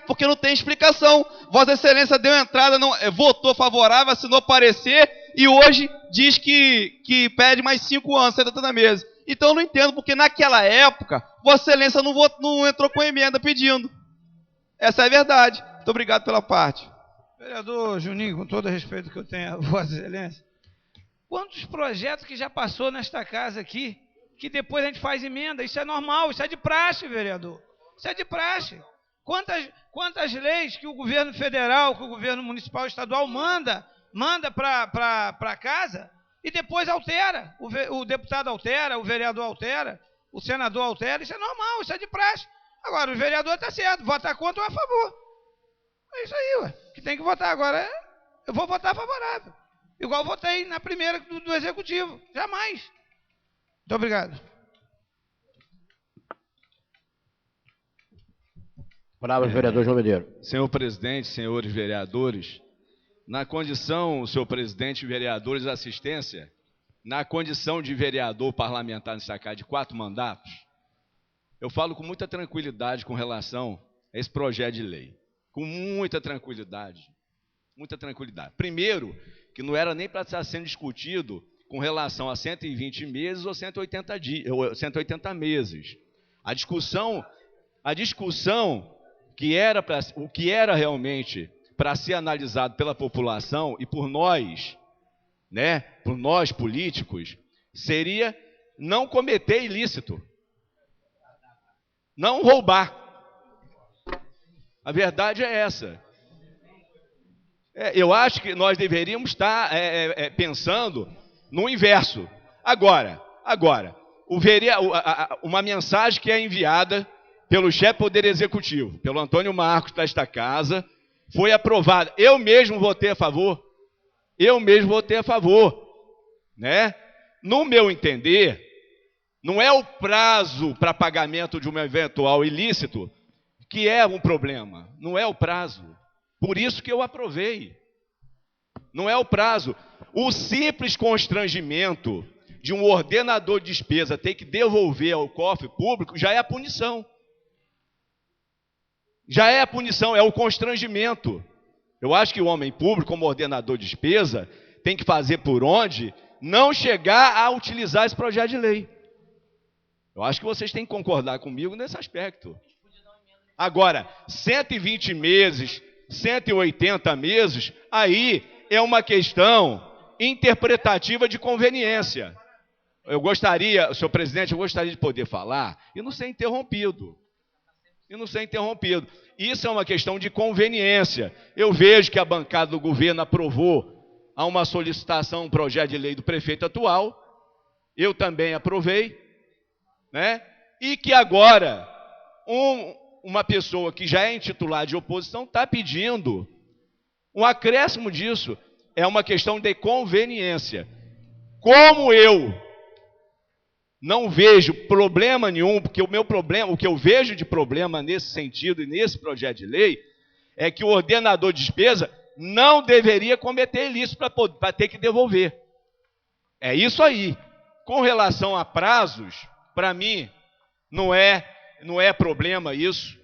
porque não tem explicação. Vossa Excelência deu entrada, votou favorável, assinou parecer, e hoje diz que pede mais 5 anos, 70 meses. Então eu não entendo, porque naquela época, Vossa Excelência não entrou com emenda pedindo. Essa é a verdade. Muito obrigado pela parte. Vereador Juninho, com todo o respeito que eu tenho a Vossa Excelência, quantos projetos que já passou nesta casa aqui, que depois a gente faz emenda? Isso é normal, isso é de praxe, vereador. Isso é de praxe. Quantas leis que o governo federal, que o governo municipal, estadual manda para a casa e depois altera. O deputado altera, o vereador altera, o senador altera. Isso é normal, isso é de praxe. Agora, o vereador está certo, votar contra ou a favor. É isso aí, ué. Que tem que votar agora. Eu vou votar favorável. Igual votei na primeira do Executivo. Jamais. Muito obrigado. Palavra, vereador João Medeiro. Senhor presidente, senhores vereadores, Na condição, senhor presidente, vereadores da assistência, na condição de vereador parlamentar nessa casa de 4 mandatos, eu falo com muita tranquilidade com relação a esse projeto de lei. Com muita tranquilidade. Muita tranquilidade. Primeiro, que não era nem para estar sendo discutido com relação a 120 meses ou 180 meses. A discussão que era o que era realmente para ser analisado pela população e por nós, né, por nós políticos, seria não cometer ilícito, não roubar. A verdade é essa. Eu acho que nós deveríamos estar pensando no inverso. Agora, uma mensagem que é enviada pelo chefe do Poder Executivo, pelo Antônio Marcos desta casa, foi aprovada. Eu mesmo votei a favor. Né? No meu entender, não é o prazo para pagamento de um eventual ilícito que é um problema. Não é o prazo. Por isso que eu aprovei. Não é o prazo. O simples constrangimento de um ordenador de despesa ter que devolver ao cofre público já é a punição. Já é a punição, é o constrangimento. Eu acho que o homem público, como ordenador de despesa, tem que fazer por onde não chegar a utilizar esse projeto de lei. Eu acho que vocês têm que concordar comigo nesse aspecto. Agora, 120 meses, 180 meses, aí é uma questão interpretativa de conveniência. Eu gostaria, senhor presidente, de poder falar e não ser interrompido. Isso é uma questão de conveniência. Eu vejo que a bancada do governo aprovou a uma solicitação, um projeto de lei do prefeito atual. Eu também aprovei, né? E que agora uma pessoa que já é intitular de oposição está pedindo um acréscimo disso. É uma questão de conveniência. Como eu não vejo problema nenhum, porque o que eu vejo de problema nesse sentido e nesse projeto de lei é que o ordenador de despesa não deveria cometer ilícito para ter que devolver. É isso aí. Com relação a prazos, para mim, não é problema isso.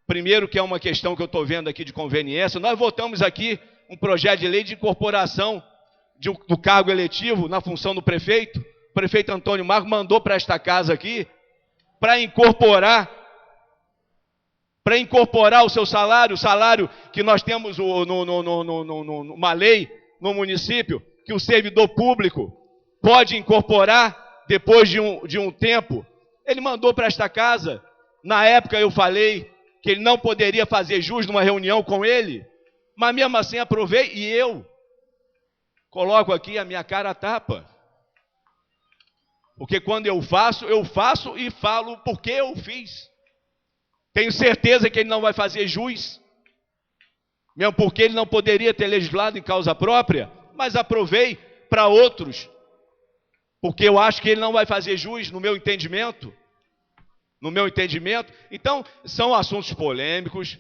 Primeiro que é uma questão que eu estou vendo aqui de conveniência. Nós votamos aqui um projeto de lei de incorporação do cargo eletivo na função do prefeito. O prefeito Antônio Marcos mandou para esta casa aqui para incorporar o seu salário, o salário que nós temos numa lei no município, que o servidor público pode incorporar depois de um tempo. Ele mandou para esta casa. Na época eu falei que ele não poderia fazer jus numa reunião com ele, mas mesmo assim aprovei e eu coloco aqui a minha cara a tapa. Porque quando eu faço e falo porque eu fiz. Tenho certeza que ele não vai fazer jus, mesmo porque ele não poderia ter legislado em causa própria, mas aprovei para outros, porque eu acho que ele não vai fazer jus no meu entendimento. Então, são assuntos polêmicos,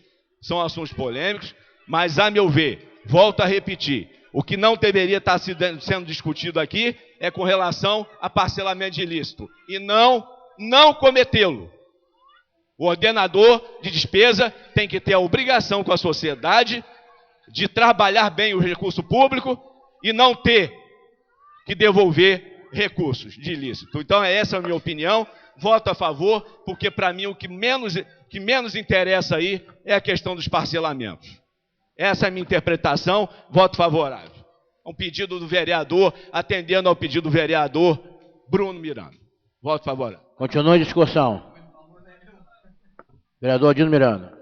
mas a meu ver, volto a repetir, o que não deveria estar sendo discutido aqui é com relação a parcelamento de ilícito, e não cometê-lo. O ordenador de despesa tem que ter a obrigação com a sociedade de trabalhar bem o recurso público e não ter que devolver recursos de ilícito. Então, essa é a minha opinião. Voto a favor, porque para mim o que menos interessa aí é a questão dos parcelamentos. Essa é a minha interpretação, voto favorável. Um pedido do vereador, atendendo ao pedido do vereador Bruno Miranda. Voto favorável. Continua a discussão. Vereador Dino Miranda.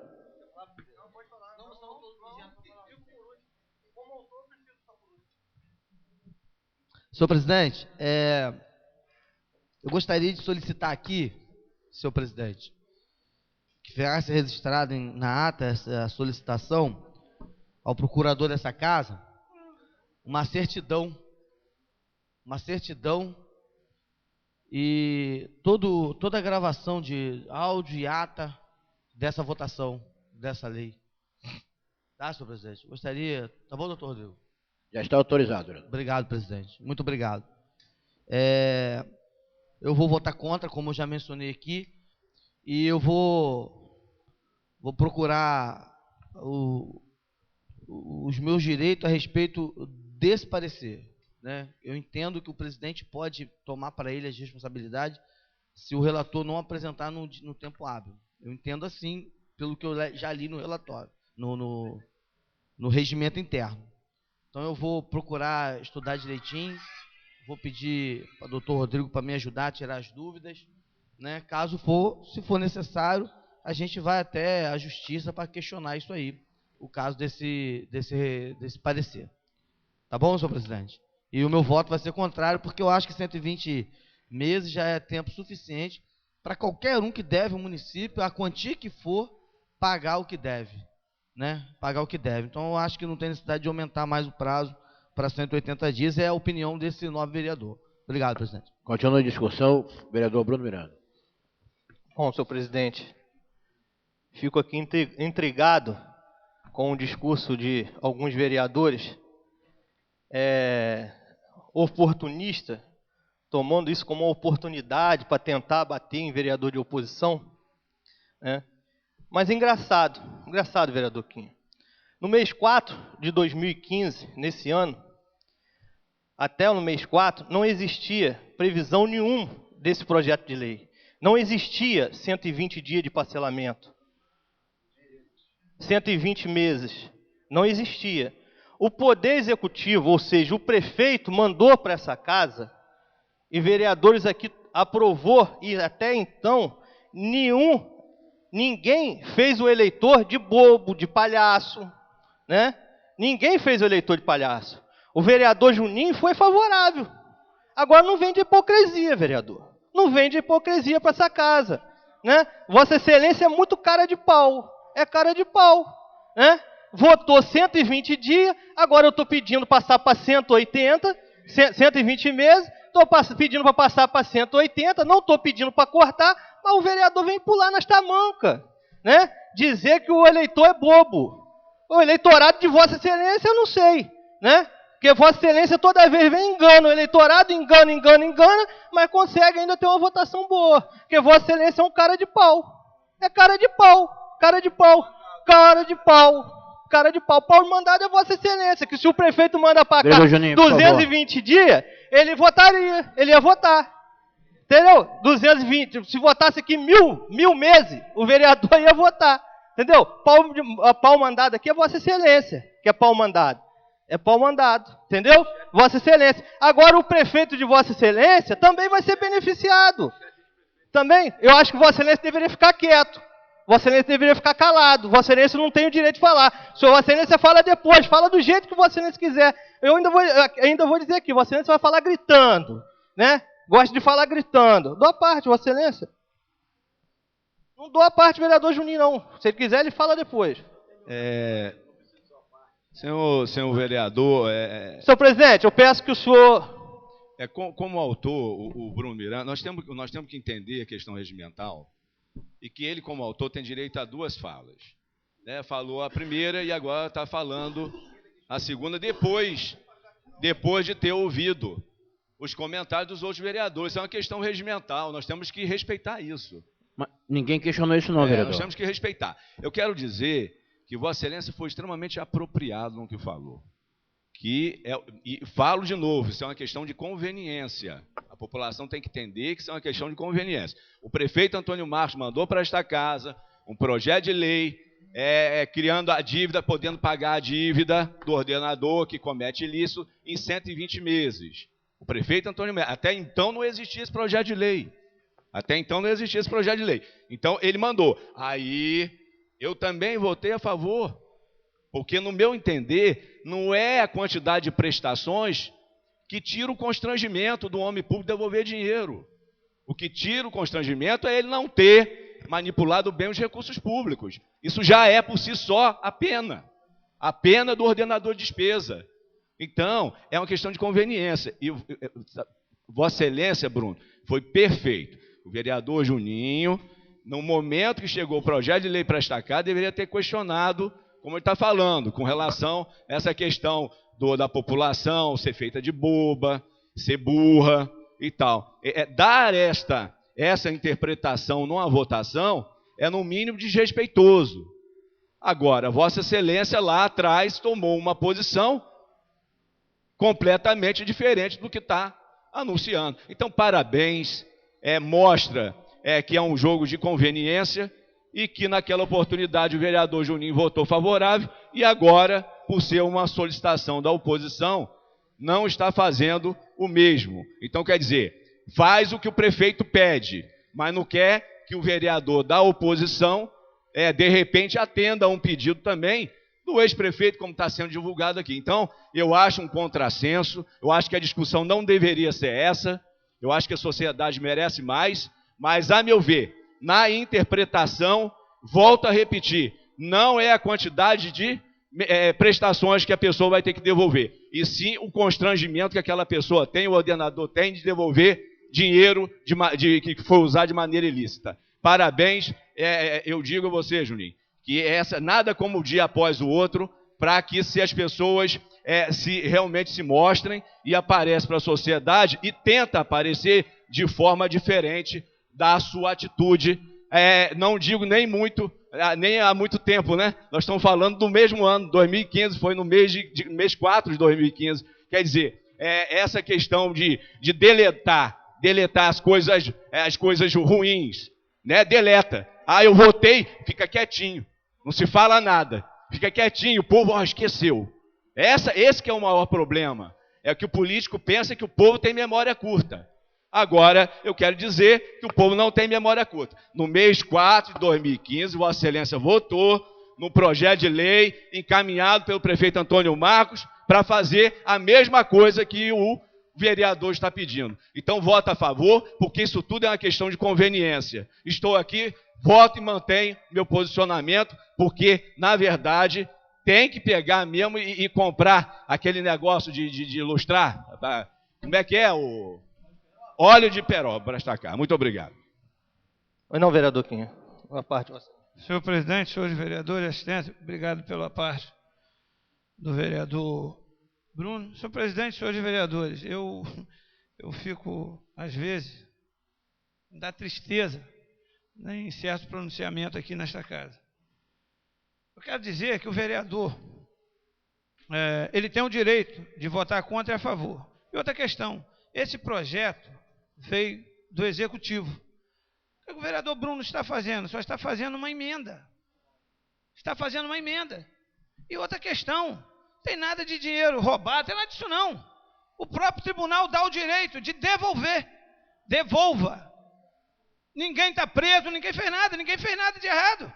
Senhor presidente, eu gostaria de solicitar aqui, senhor presidente, que ficasse registrado na ata essa solicitação ao procurador dessa casa, uma certidão e toda a gravação de áudio e ata dessa votação, dessa lei. Tá, senhor presidente? Gostaria... Tá bom, doutor Rodrigo? Já está autorizado, vereador. Obrigado, presidente. Muito obrigado. Eu vou votar contra, como eu já mencionei aqui, e eu vou procurar os meus direitos a respeito desse parecer, né? Eu entendo que o presidente pode tomar para ele as responsabilidades se o relator não apresentar no tempo hábil. Eu entendo assim, pelo que eu já li no relatório, no regimento interno. Então eu vou procurar estudar direitinho, vou pedir para o doutor Rodrigo para me ajudar a tirar as dúvidas, né? Se for necessário, a gente vai até a justiça para questionar isso aí, o caso desse parecer. Tá bom, senhor presidente? E o meu voto vai ser contrário, porque eu acho que 120 meses já é tempo suficiente para qualquer um que deve ao município, a quantia que for, pagar o que deve, né? Pagar o que deve. Então, eu acho que não tem necessidade de aumentar mais o prazo para 180 dias, é a opinião desse novo vereador. Obrigado, presidente. Continua a discussão, vereador Bruno Miranda. Bom, senhor presidente, fico aqui intrigado com o discurso de alguns vereadores oportunistas, tomando isso como uma oportunidade para tentar bater em vereador de oposição, né? Mas engraçado, vereador Quinho. No mês 4 de 2015, nesse ano, até no mês 4, não existia previsão nenhuma desse projeto de lei. Não existia 120 dias de parcelamento. 120 meses. Não existia. O Poder Executivo, ou seja, o prefeito, mandou para essa casa, e vereadores aqui aprovou, e até então, ninguém fez o eleitor de bobo, de palhaço, né? Ninguém fez o eleitor de palhaço. O vereador Juninho foi favorável. Agora não vem de hipocrisia, vereador. Não vem de hipocrisia para essa casa, né? Vossa Excelência é muito cara de pau. É cara de pau, né? Votou 120 dias, agora eu estou pedindo passar para 180, 120 meses, estou pedindo para passar para 180, não estou pedindo para cortar, mas o vereador vem pular nas tamancas, né? Dizer que o eleitor é bobo. O eleitorado de Vossa Excelência eu não sei, né? Porque Vossa Excelência toda vez vem engana o eleitorado, engana, mas consegue ainda ter uma votação boa. Porque Vossa Excelência é um cara de pau. É cara de pau, cara de pau, cara de pau. Cara de pau. Pau mandado é Vossa Excelência, que se o prefeito manda para cá Juninho, 220 dias, ele votaria, ele ia votar. Entendeu? 220, se votasse aqui mil meses, o vereador ia votar. Entendeu? Pau mandado aqui é Vossa Excelência, que é pau mandado. É pau mandado, entendeu? Vossa Excelência. Agora o prefeito de Vossa Excelência também vai ser beneficiado. Também, eu acho que Vossa Excelência deveria ficar quieto. Vossa Excelência deveria ficar calado. Vossa Excelência não tem o direito de falar. Se Vossa Excelência fala depois, fala do jeito que Vossa Excelência quiser. Eu ainda vou dizer aqui, Vossa Excelência vai falar gritando, né? Gosta de falar gritando. Dou a parte, Vossa Excelência. Não dou a parte, vereador Juninho, não. Se ele quiser, ele fala depois. Senhor vereador... Senhor presidente, eu peço que o senhor... Como autor, o Bruno Miranda, nós temos que entender a questão regimental e que ele, como autor, tem direito a duas falas. Né? Falou a primeira e agora está falando a segunda depois de ter ouvido os comentários dos outros vereadores. Isso é uma questão regimental, nós temos que respeitar isso. Mas ninguém questionou isso não, vereador. Nós temos que respeitar. Eu quero dizer que Vossa Excelência foi extremamente apropriado no que falou. E falo de novo, isso é uma questão de conveniência. A população tem que entender que isso é uma questão de conveniência. O prefeito Antônio Marcos mandou para esta casa um projeto de lei criando a dívida, podendo pagar a dívida do ordenador que comete ilícito em 120 meses. O prefeito Antônio Marcos, até então não existia esse projeto de lei. Então ele mandou. Aí eu também votei a favor. Porque, no meu entender, não é a quantidade de prestações que tira o constrangimento do homem público devolver dinheiro. O que tira o constrangimento é ele não ter manipulado bem os recursos públicos. Isso já é, por si só, a pena do ordenador de despesa. Então, é uma questão de conveniência. E Vossa Excelência, Bruno, foi perfeito. O vereador Juninho, no momento que chegou o projeto de lei para esta casa, deveria ter questionado, como ele está falando, com relação a essa questão da população ser feita de boba, ser burra e tal. Dar essa interpretação numa votação é, no mínimo, desrespeitoso. Agora, Vossa Excelência lá atrás tomou uma posição completamente diferente do que está anunciando. Então, parabéns, mostra que é um jogo de conveniência e que naquela oportunidade o vereador Juninho votou favorável e agora, por ser uma solicitação da oposição, não está fazendo o mesmo. Então, quer dizer, faz o que o prefeito pede, mas não quer que o vereador da oposição, de repente, atenda a um pedido também do ex-prefeito, como está sendo divulgado aqui. Então, eu acho um contrassenso, eu acho que a discussão não deveria ser essa, eu acho que a sociedade merece mais, mas, a meu ver, na interpretação, volto a repetir, não é a quantidade de prestações que a pessoa vai ter que devolver, e sim o constrangimento que aquela pessoa tem, o ordenador tem, de devolver dinheiro que foi usado de maneira ilícita. Parabéns, eu digo a você, Juninho, que nada como o dia após o outro, para que se as pessoas realmente se mostrem e apareçam para a sociedade e tenta aparecer de forma diferente da sua atitude. Não digo nem há muito tempo, né? Nós estamos falando do mesmo ano, 2015, foi no mês 4 de 2015. Quer dizer, essa questão de deletar as coisas ruins, né? Deleta. Eu votei, fica quietinho, não se fala nada, fica quietinho, o povo esqueceu. Esse que é o maior problema, é que o político pensa que o povo tem memória curta. Agora, eu quero dizer que o povo não tem memória curta. No mês 4 de 2015, Vossa Excelência votou no projeto de lei encaminhado pelo prefeito Antônio Marcos para fazer a mesma coisa que o vereador está pedindo. Então, voto a favor, porque isso tudo é uma questão de conveniência. Estou aqui, voto e mantenho meu posicionamento, porque, na verdade, tem que pegar mesmo e comprar aquele negócio de ilustrar. Como é que é o... óleo de peroba para estacar. Muito obrigado. Não, vereador Quinha. Uma parte. Senhor presidente, senhores vereadores, assistência, obrigado pela parte do vereador Bruno. Senhor presidente, senhores vereadores, eu fico, às vezes, dá tristeza, né, em certo pronunciamento aqui nesta casa. Eu quero dizer que o vereador, ele tem o direito de votar contra e a favor. E outra questão, esse projeto veio do Executivo. O que o vereador Bruno está fazendo? Só está fazendo uma emenda. Está fazendo uma emenda. E outra questão, não tem nada de dinheiro roubado, não tem nada disso não. O próprio tribunal dá o direito de devolver. Devolva. Ninguém está preso, ninguém fez nada de errado.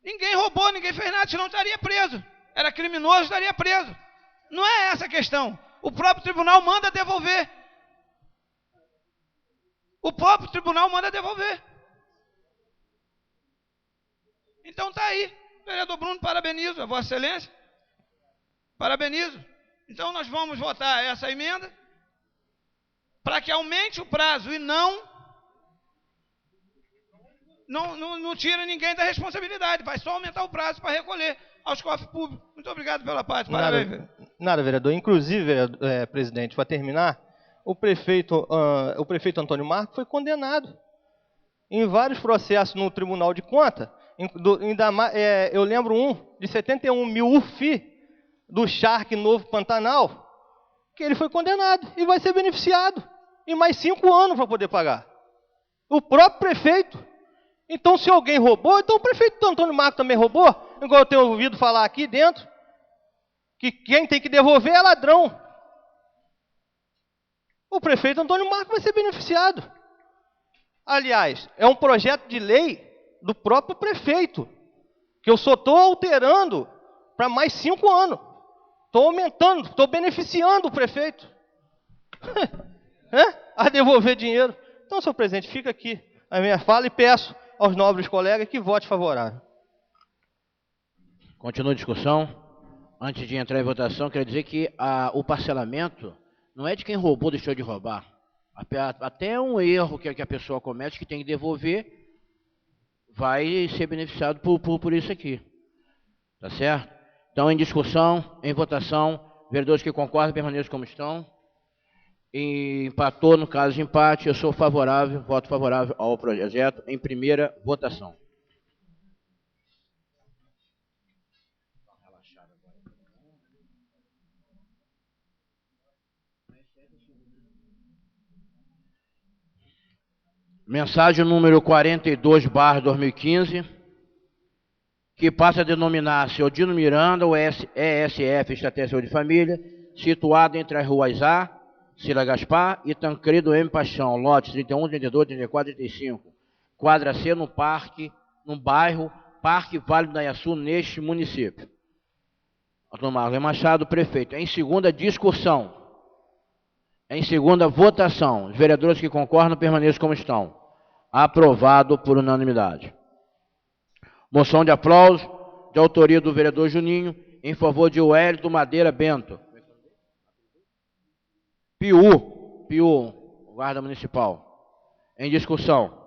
Ninguém roubou, ninguém fez nada, senão estaria preso. Era criminoso, estaria preso. Não é essa a questão. O próprio tribunal manda devolver. O próprio tribunal manda devolver. Então está aí. Vereador Bruno, parabenizo a Vossa Excelência. Parabenizo. Então nós vamos votar essa emenda para que aumente o prazo e não tira ninguém da responsabilidade. Vai só aumentar o prazo para recolher aos cofres públicos. Muito obrigado pela parte. Parabéns. Nada, vereador. Inclusive, presidente, para terminar, o prefeito Antônio Marcos foi condenado em vários processos no Tribunal de Contas. Eu lembro de 71 mil UFI do Charque Novo Pantanal, que ele foi condenado e vai ser beneficiado em mais 5 anos para poder pagar. O próprio prefeito. Então, se alguém roubou, então o prefeito Antônio Marcos também roubou, igual eu tenho ouvido falar aqui dentro, que quem tem que devolver é ladrão. O prefeito Antônio Marcos vai ser beneficiado. Aliás, é um projeto de lei do próprio prefeito, que eu só estou alterando para mais 5 anos. Estou aumentando, estou beneficiando o prefeito. A devolver dinheiro. Então, senhor presidente, fica aqui a minha fala e peço aos nobres colegas que vote favorável. Continua a discussão. Antes de entrar em votação, quero dizer que o parcelamento não é de quem roubou, deixou de roubar. Até um erro que a pessoa comete, que tem que devolver, vai ser beneficiado por isso aqui. Tá certo? Então, em discussão, em votação, vereadores que concordam permaneçam como estão. E empatou, no caso de empate, eu sou favorável, voto favorável ao projeto em primeira votação. Mensagem número 42/2015, que passa a denominar-se Odino Miranda, o ESF Estratégia de Família, situado entre as ruas A, Cila Gaspar e Tancredo M. Paixão, lotes 31, 32, 34 e 35, quadra C, no bairro Parque Vale do Naiaçu, neste município. Antônio Marlon Machado, prefeito. Em segunda discussão, em segunda votação, os vereadores que concordam permaneçam como estão. Aprovado por unanimidade. Moção de aplauso, de autoria do vereador Juninho, em favor de Wellington Madeira Bento. Piu, guarda municipal. Em discussão.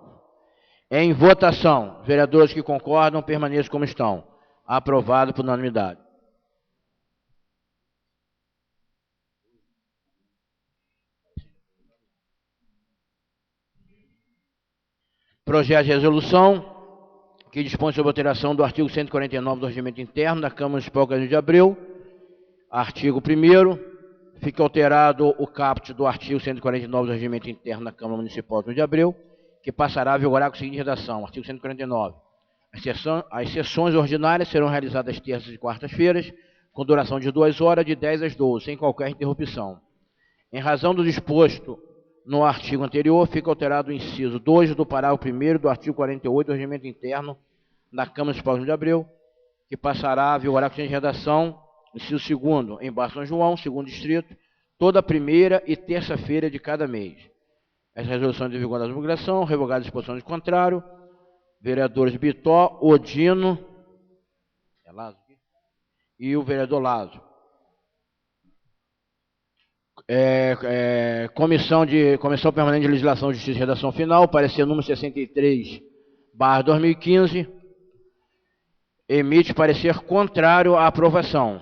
Em votação, vereadores que concordam permaneçam como estão. Aprovado por unanimidade. Projeto de resolução que dispõe sobre a alteração do artigo 149 do Regimento Interno da Câmara Municipal de Abreu. Artigo 1º, fica alterado o caput do artigo 149 do Regimento Interno da Câmara Municipal de Abreu, que passará a vigorar com a seguinte redação. Artigo 149. As sessões ordinárias serão realizadas terças e quartas-feiras, com duração de 2 horas, de 10 às 12, sem qualquer interrupção. Em razão do disposto no artigo anterior, fica alterado o inciso 2 do parágrafo 1º do artigo 48 do Regimento Interno da Câmara Municipal de Abreu, que passará a vigorar com a seguinte redação. Inciso 2º, em Barra São João, 2º distrito, toda primeira e terça-feira de cada mês. Essa resolução é de vigor da divulgação, revogada a disposição de contrário. Vereadores Bitó, Odino e o vereador Lazo. Comissão Permanente de Legislação, Justiça e Redação Final, parecer número 63/2015, emite parecer contrário à aprovação.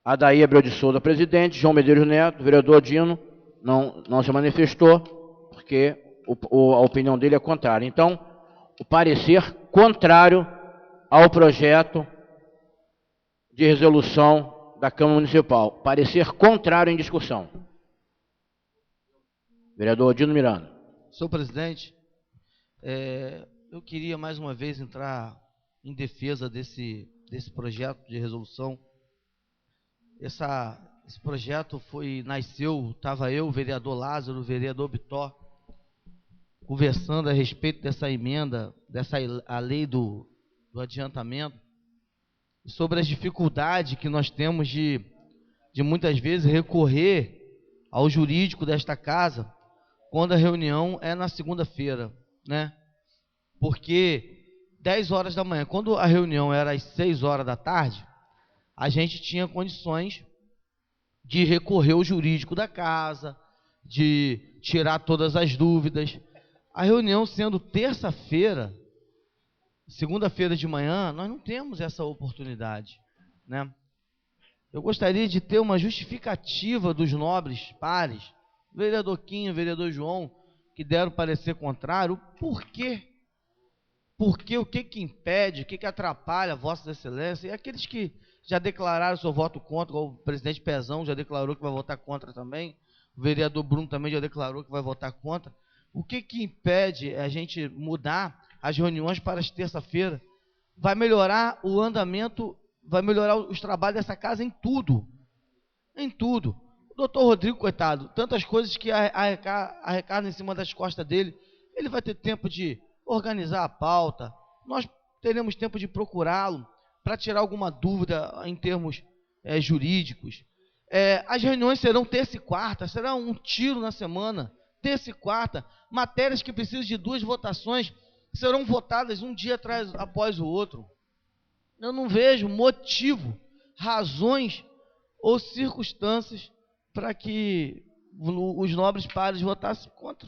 Adaí Abreu de Souza, presidente. João Medeiros Neto, vereador Dino, não se manifestou, porque a opinião dele é contrária. Então, o parecer contrário ao projeto de resolução da Câmara Municipal. Parecer contrário em discussão. Vereador Odino Miranda. Senhor presidente, eu queria mais uma vez entrar em defesa desse projeto de resolução. Esse projeto estava eu, o vereador Lázaro, o vereador Bitó, conversando a respeito dessa emenda, a lei do adiantamento, sobre as dificuldades que nós temos de muitas vezes recorrer ao jurídico desta casa quando a reunião é na segunda-feira, né? Porque 10 horas da manhã, quando a reunião era às 6 horas da tarde, a gente tinha condições de recorrer ao jurídico da casa, de tirar todas as dúvidas. A reunião sendo terça-feira, segunda-feira de manhã, nós não temos essa oportunidade, né? Eu gostaria de ter uma justificativa dos nobres pares, vereador Quinho, vereador João, que deram parecer contrário, por quê? Porque o que impede, o que atrapalha Vossa Excelência, e aqueles que já declararam seu voto contra, o presidente Pezão já declarou que vai votar contra também, o vereador Bruno também já declarou que vai votar contra. O que impede a gente mudar as reuniões para as terça-feira? Vai melhorar o andamento, vai melhorar os trabalhos dessa casa em tudo. Em tudo. O doutor Rodrigo, coitado, tantas coisas que arrecadam em cima das costas dele, ele vai ter tempo de organizar a pauta, nós teremos tempo de procurá-lo para tirar alguma dúvida em termos jurídicos. As reuniões serão terça e quarta, será um tiro na semana, terça e quarta. Matérias que precisam de 2 votações serão votadas um dia após o outro. Eu não vejo motivo, razões ou circunstâncias para que os nobres pares votassem contra.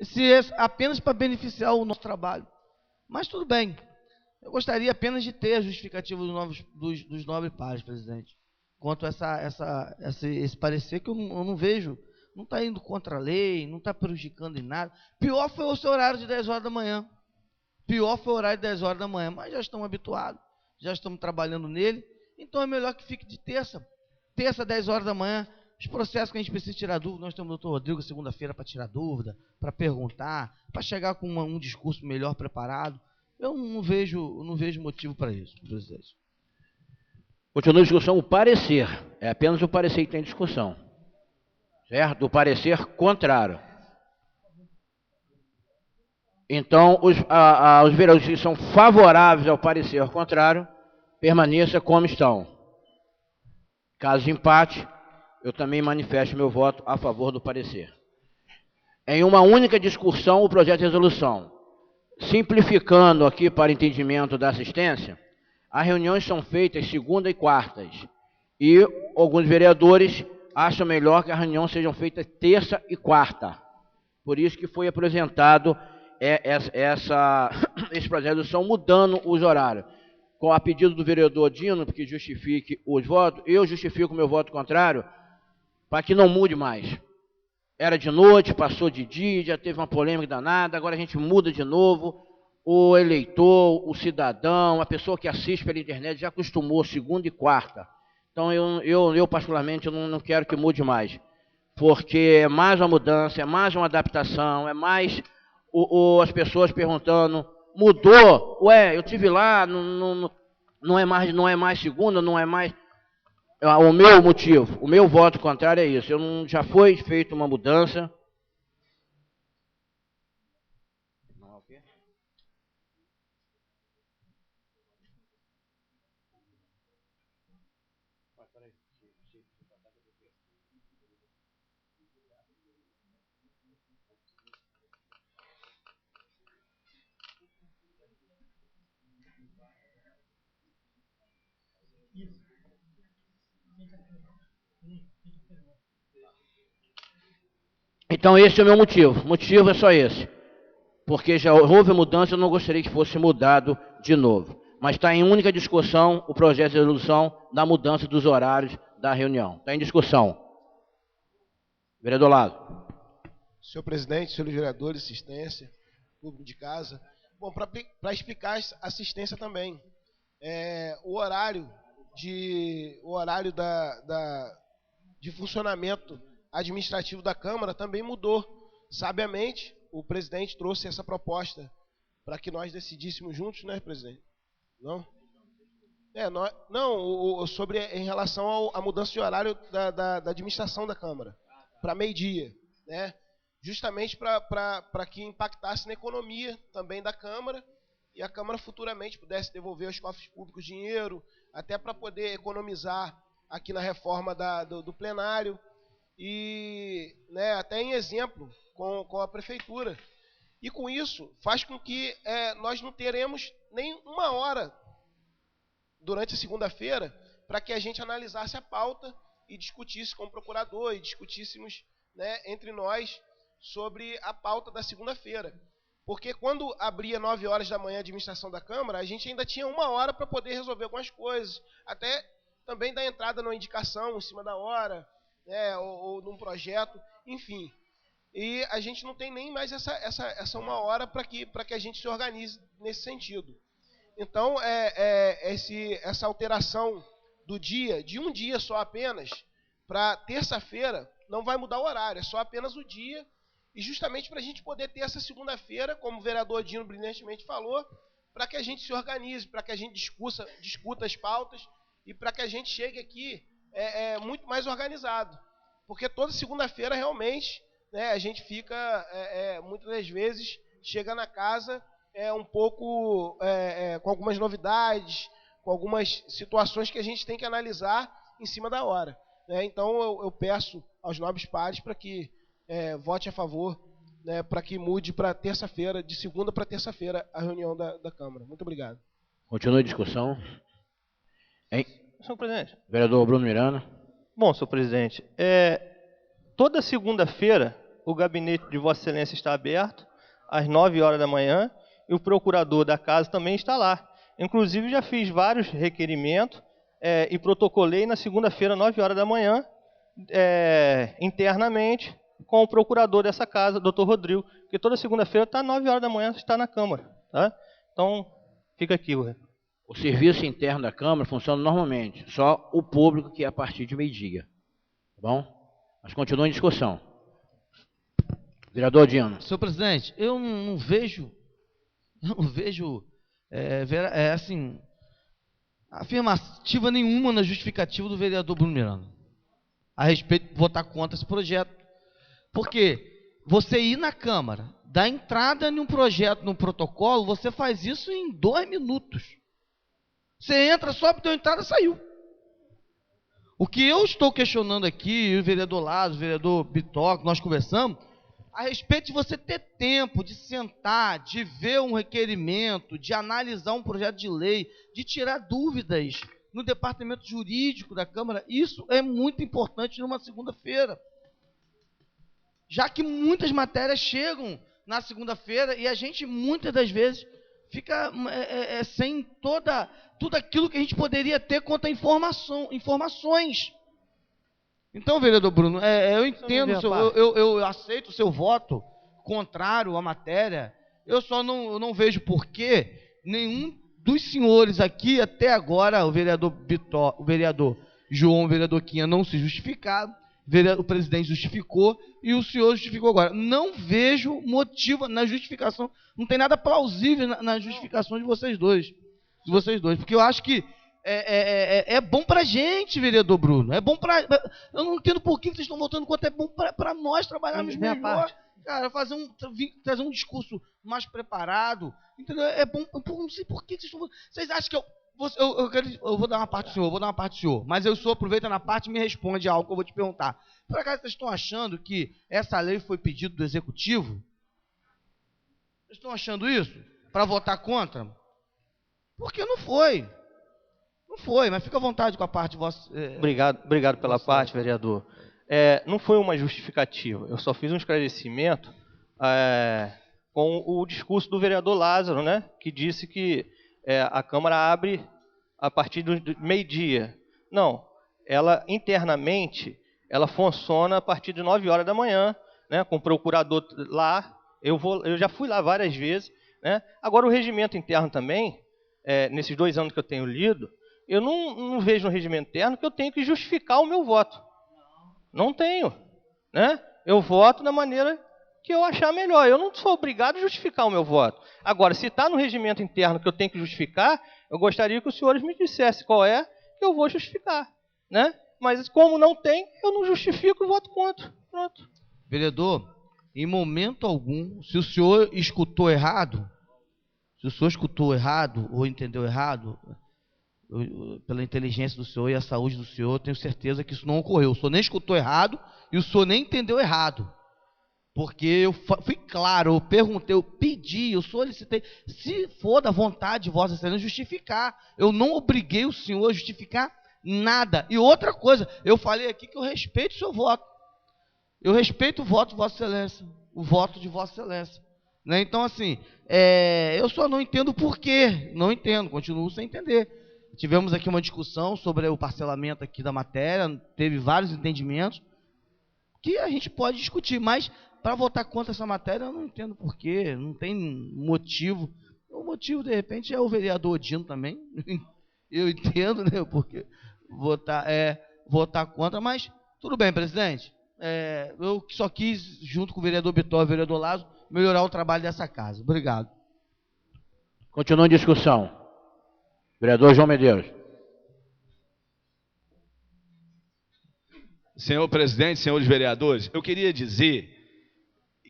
Se é apenas para beneficiar o nosso trabalho. Mas tudo bem. Eu gostaria apenas de ter a justificativa dos nobres pares, presidente, quanto a esse parecer que eu não vejo, não está indo contra a lei, não está prejudicando em nada. Pior foi o seu horário de 10 horas da manhã. Pior foi o horário de 10 horas da manhã, mas já estamos habituados, já estamos trabalhando nele, então é melhor que fique de terça, 10 horas da manhã, os processos que a gente precisa tirar dúvida. Nós temos o doutor Rodrigo segunda-feira para tirar dúvida, para perguntar, para chegar com um discurso melhor preparado. Eu não vejo motivo para isso, presidente. Continua a discussão, o parecer. É apenas o parecer que tem discussão. Certo? O parecer contrário. Então, os vereadores que são favoráveis ao parecer contrário, permaneça como estão. Caso de empate, eu também manifesto meu voto a favor do parecer. Em uma única discussão, o projeto de resolução. Simplificando aqui para entendimento da assistência, as reuniões são feitas segunda e quartas. E alguns vereadores acham melhor que as reuniões sejam feitas terça e quarta. Por isso que foi apresentado esse projeto de resolução mudando os horários. Com a pedido do vereador Dino, que justifique os votos, eu justifico o meu voto contrário, para que não mude mais. Era de noite, passou de dia, já teve uma polêmica danada, agora a gente muda de novo. O eleitor, o cidadão, a pessoa que assiste pela internet já acostumou segunda e quarta. Então eu particularmente, eu não quero que mude mais. Porque é mais uma mudança, é mais uma adaptação, é mais as pessoas perguntando, mudou? Ué, eu estive lá, não é mais segunda, não é mais... O meu motivo, o meu voto contrário é isso. Já foi feita uma mudança. Então esse é o meu motivo. O motivo é só esse. Porque já houve mudança, eu não gostaria que fosse mudado de novo. Mas está em única discussão o projeto de resolução da mudança dos horários da reunião. Está em discussão. Vereador Lázaro. Senhor presidente, senhores vereadores, assistência, público de casa. Bom, para explicar a assistência também. O horário de funcionamento administrativo da Câmara também mudou. Sabiamente, o presidente trouxe essa proposta para que nós decidíssemos juntos, né, presidente? Não? Em relação à mudança de horário da administração da Câmara, para meio-dia, né? Justamente para que impactasse na economia também da Câmara e a Câmara futuramente pudesse devolver aos cofres públicos dinheiro, até para poder economizar aqui na reforma do plenário. E, né, até em exemplo com a prefeitura. E com isso faz com que nós não teremos nem uma hora durante a segunda-feira para que a gente analisasse a pauta e discutisse com o procurador e discutíssemos, né, entre nós sobre a pauta da segunda-feira. Porque quando abria 9 horas da manhã a administração da Câmara, a gente ainda tinha uma hora para poder resolver algumas coisas, até também dar entrada numa indicação em cima da hora, ou num projeto, enfim. E a gente não tem nem mais essa uma hora para que a gente se organize nesse sentido. Então, essa alteração do dia, de um dia só apenas, para terça-feira, não vai mudar o horário, é só apenas o dia, e justamente para a gente poder ter essa segunda-feira, como o vereador Dino brilhantemente falou, para que a gente se organize, para que a gente discuta as pautas, e para que a gente chegue aqui muito mais organizado. Porque toda segunda-feira, realmente, né, a gente fica, muitas das vezes, chega na casa um pouco com algumas novidades, com algumas situações que a gente tem que analisar em cima da hora. Né? Então, eu peço aos nobres pares para que vote a favor, né, para que mude para terça-feira, de segunda para terça-feira, a reunião da Câmara. Muito obrigado. Continua a discussão. Senhor presidente. Vereador Bruno Miranda. Bom, senhor presidente, toda segunda-feira o gabinete de Vossa Excelência está aberto, às 9 horas da manhã, e o procurador da casa também está lá. Inclusive, já fiz vários requerimentos e protocolei na segunda-feira, 9 horas da manhã, internamente, com o procurador dessa casa, doutor Rodrigo, que toda segunda-feira está 9 horas da manhã, está na Câmara. Tá? Então, fica aqui. O serviço interno da Câmara funciona normalmente, só o público que é a partir de meio-dia. Tá bom? Mas continua em discussão. Vereador Dino. Senhor presidente, eu não vejo assim, afirmativa nenhuma na justificativa do vereador Bruno Miranda a respeito de votar contra esse projeto. Porque você ir na Câmara, dar entrada em um projeto, num protocolo, você faz isso em 2 minutos. Você entra, só deu entrada, saiu. O que eu estou questionando aqui, o vereador Lázaro, o vereador Bitoca, nós conversamos, a respeito de você ter tempo de sentar, de ver um requerimento, de analisar um projeto de lei, de tirar dúvidas no departamento jurídico da Câmara, isso é muito importante numa segunda-feira. Já que muitas matérias chegam na segunda-feira e a gente, muitas das vezes, fica sem tudo aquilo que a gente poderia ter quanto a informações. Então, vereador Bruno, eu entendo, eu aceito o seu voto contrário à matéria, eu só não vejo por que nenhum dos senhores aqui, até agora, o vereador João, o vereador Quinha, não se justificaram, o presidente justificou e o senhor justificou agora. Não vejo motivo na justificação, não tem nada plausível na justificação de vocês dois, porque eu acho que é bom pra gente, vereador Bruno, é bom pra... Eu não entendo por que vocês estão votando quanto é bom pra nós trabalharmos melhor. Cara, trazer um discurso mais preparado, entendeu? É bom, não sei por que vocês estão... Vocês acham que eu vou dar uma parte do senhor, mas eu só aproveita na parte e me responde algo que eu vou te perguntar. Por acaso vocês estão achando que essa lei foi pedido do Executivo? Vocês estão achando isso? Para votar contra? Porque não foi. Não foi, mas fica à vontade com a parte de vossa... Obrigado pela parte, vereador. Não foi uma justificativa, eu só fiz um esclarecimento com o discurso do vereador Lázaro, né, que disse que a Câmara abre a partir do meio-dia. Não, ela internamente, ela funciona a partir de 9 horas da manhã, né, com o procurador lá, eu já fui lá várias vezes, né. Agora o regimento interno também, nesses 2 anos que eu tenho lido, eu não vejo no regimento interno que eu tenho que justificar o meu voto. Não tenho, né? Eu voto da maneira que eu achar melhor. Eu não sou obrigado a justificar o meu voto. Agora, se está no regimento interno que eu tenho que justificar, eu gostaria que os senhores me dissessem qual é que eu vou justificar, né? Mas como não tem, eu não justifico e voto contra. Pronto. Vereador, em momento algum, se o senhor escutou errado, ou entendeu errado, pela inteligência do senhor e a saúde do senhor, tenho certeza que isso não ocorreu. O senhor nem escutou errado e o senhor nem entendeu errado. Porque eu fui claro, eu perguntei, eu pedi, eu solicitei, se for da vontade de Vossa Excelência, justificar. Eu não obriguei o senhor a justificar nada. E outra coisa, eu falei aqui que eu respeito o seu voto. Eu respeito o voto de Vossa Excelência, o voto de Vossa Excelência. Né? Então, assim, eu só não entendo por quê. Não entendo, continuo sem entender. Tivemos aqui uma discussão sobre o parcelamento aqui da matéria, teve vários entendimentos que a gente pode discutir, mas para votar contra essa matéria eu não entendo por quê, não tem motivo. O motivo, de repente, é o vereador Dino também, eu entendo, né, porque votar contra, mas tudo bem, presidente. Eu só quis, junto com o vereador Bitó e o vereador Lázaro, melhorar o trabalho dessa casa. Obrigado. Continua a discussão. Vereador João Medeiros. Senhor presidente, senhores vereadores, eu queria dizer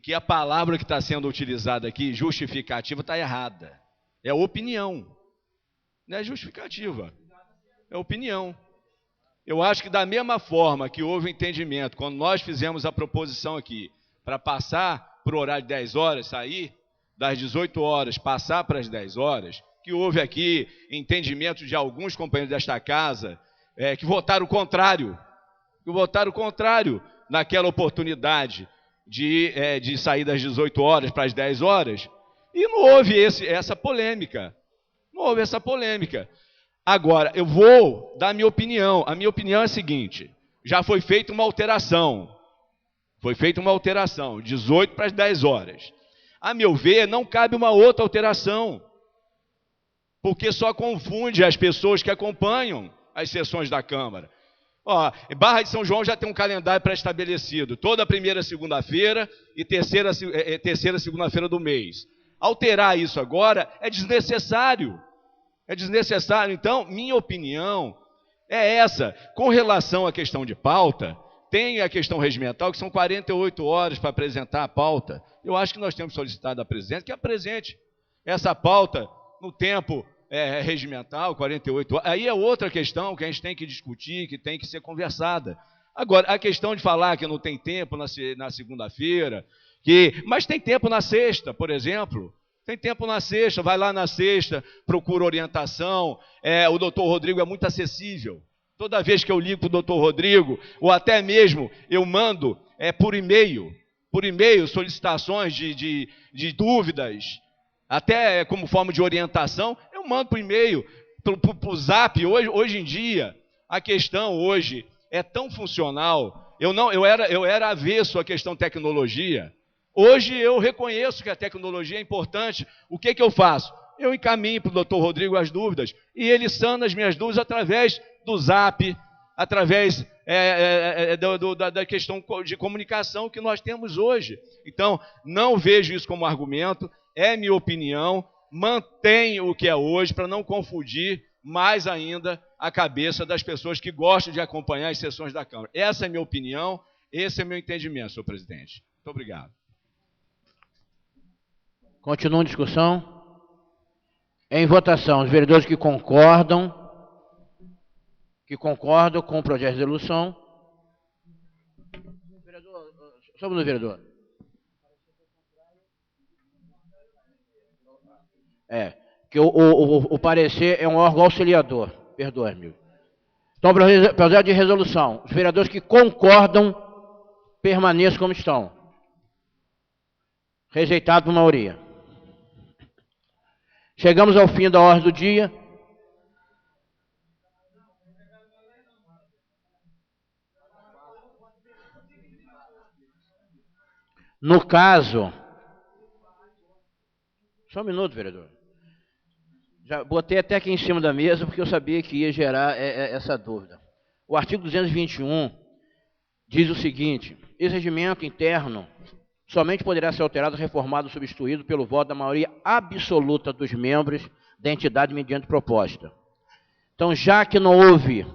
que a palavra que está sendo utilizada aqui, justificativa, está errada. É opinião. Não é justificativa. É opinião. Eu acho que da mesma forma que houve entendimento, quando nós fizemos a proposição aqui, para passar para o horário de 10 horas, sair das 18 horas, passar para as 10 horas, que houve aqui entendimento de alguns companheiros desta casa que votaram o contrário, naquela oportunidade de sair das 18 horas para as 10 horas, e não houve essa polêmica. Não houve essa polêmica. Agora, eu vou dar a minha opinião. A minha opinião é a seguinte: já foi feita uma alteração. Foi feita uma alteração, 18 para as 10 horas. A meu ver, não cabe uma outra alteração, porque só confunde as pessoas que acompanham as sessões da Câmara. Ó, Barra de São João já tem um calendário pré-estabelecido, toda primeira segunda-feira e terceira segunda-feira do mês. Alterar isso agora é desnecessário. É desnecessário. Então, minha opinião é essa. Com relação à questão de pauta, tem a questão regimental, que são 48 horas para apresentar a pauta. Eu acho que nós temos solicitado à presidente que apresente essa pauta no tempo regimental, 48 horas. Aí é outra questão que a gente tem que discutir, que tem que ser conversada. Agora, a questão de falar que não tem tempo na segunda-feira, mas tem tempo na sexta, por exemplo. Tem tempo na sexta, vai lá na sexta, procura orientação. O doutor Rodrigo é muito acessível. Toda vez que eu ligo para o doutor Rodrigo, ou até mesmo eu mando por e-mail solicitações de dúvidas, até como forma de orientação, eu mando por e-mail, para o Zap. Hoje em dia, a questão hoje é tão funcional. Eu era avesso à questão tecnologia. Hoje eu reconheço que a tecnologia é importante. O que eu faço? Eu encaminho para o doutor Rodrigo as dúvidas, e ele sana as minhas dúvidas através do Zap, através da questão de comunicação que nós temos hoje. Então, não vejo isso como argumento, é minha opinião, mantenho o que é hoje, para não confundir mais ainda a cabeça das pessoas que gostam de acompanhar as sessões da Câmara. Essa é minha opinião, esse é meu entendimento, senhor presidente. Muito obrigado. Continua a discussão. Em votação, os vereadores que concordam com o projeto de resolução. Só um vereador. Que o parecer é um órgão auxiliador. Perdoe, amigo. Então, projeto de resolução. Os vereadores que concordam permaneçam como estão. Rejeitado por maioria. Chegamos ao fim da ordem do dia. No caso... Só um minuto, vereador. Já botei até aqui em cima da mesa, porque eu sabia que ia gerar essa dúvida. O artigo 221 diz o seguinte: esse regimento interno somente poderá ser alterado, reformado ou substituído pelo voto da maioria absoluta dos membros da entidade mediante proposta. Então, já que não houve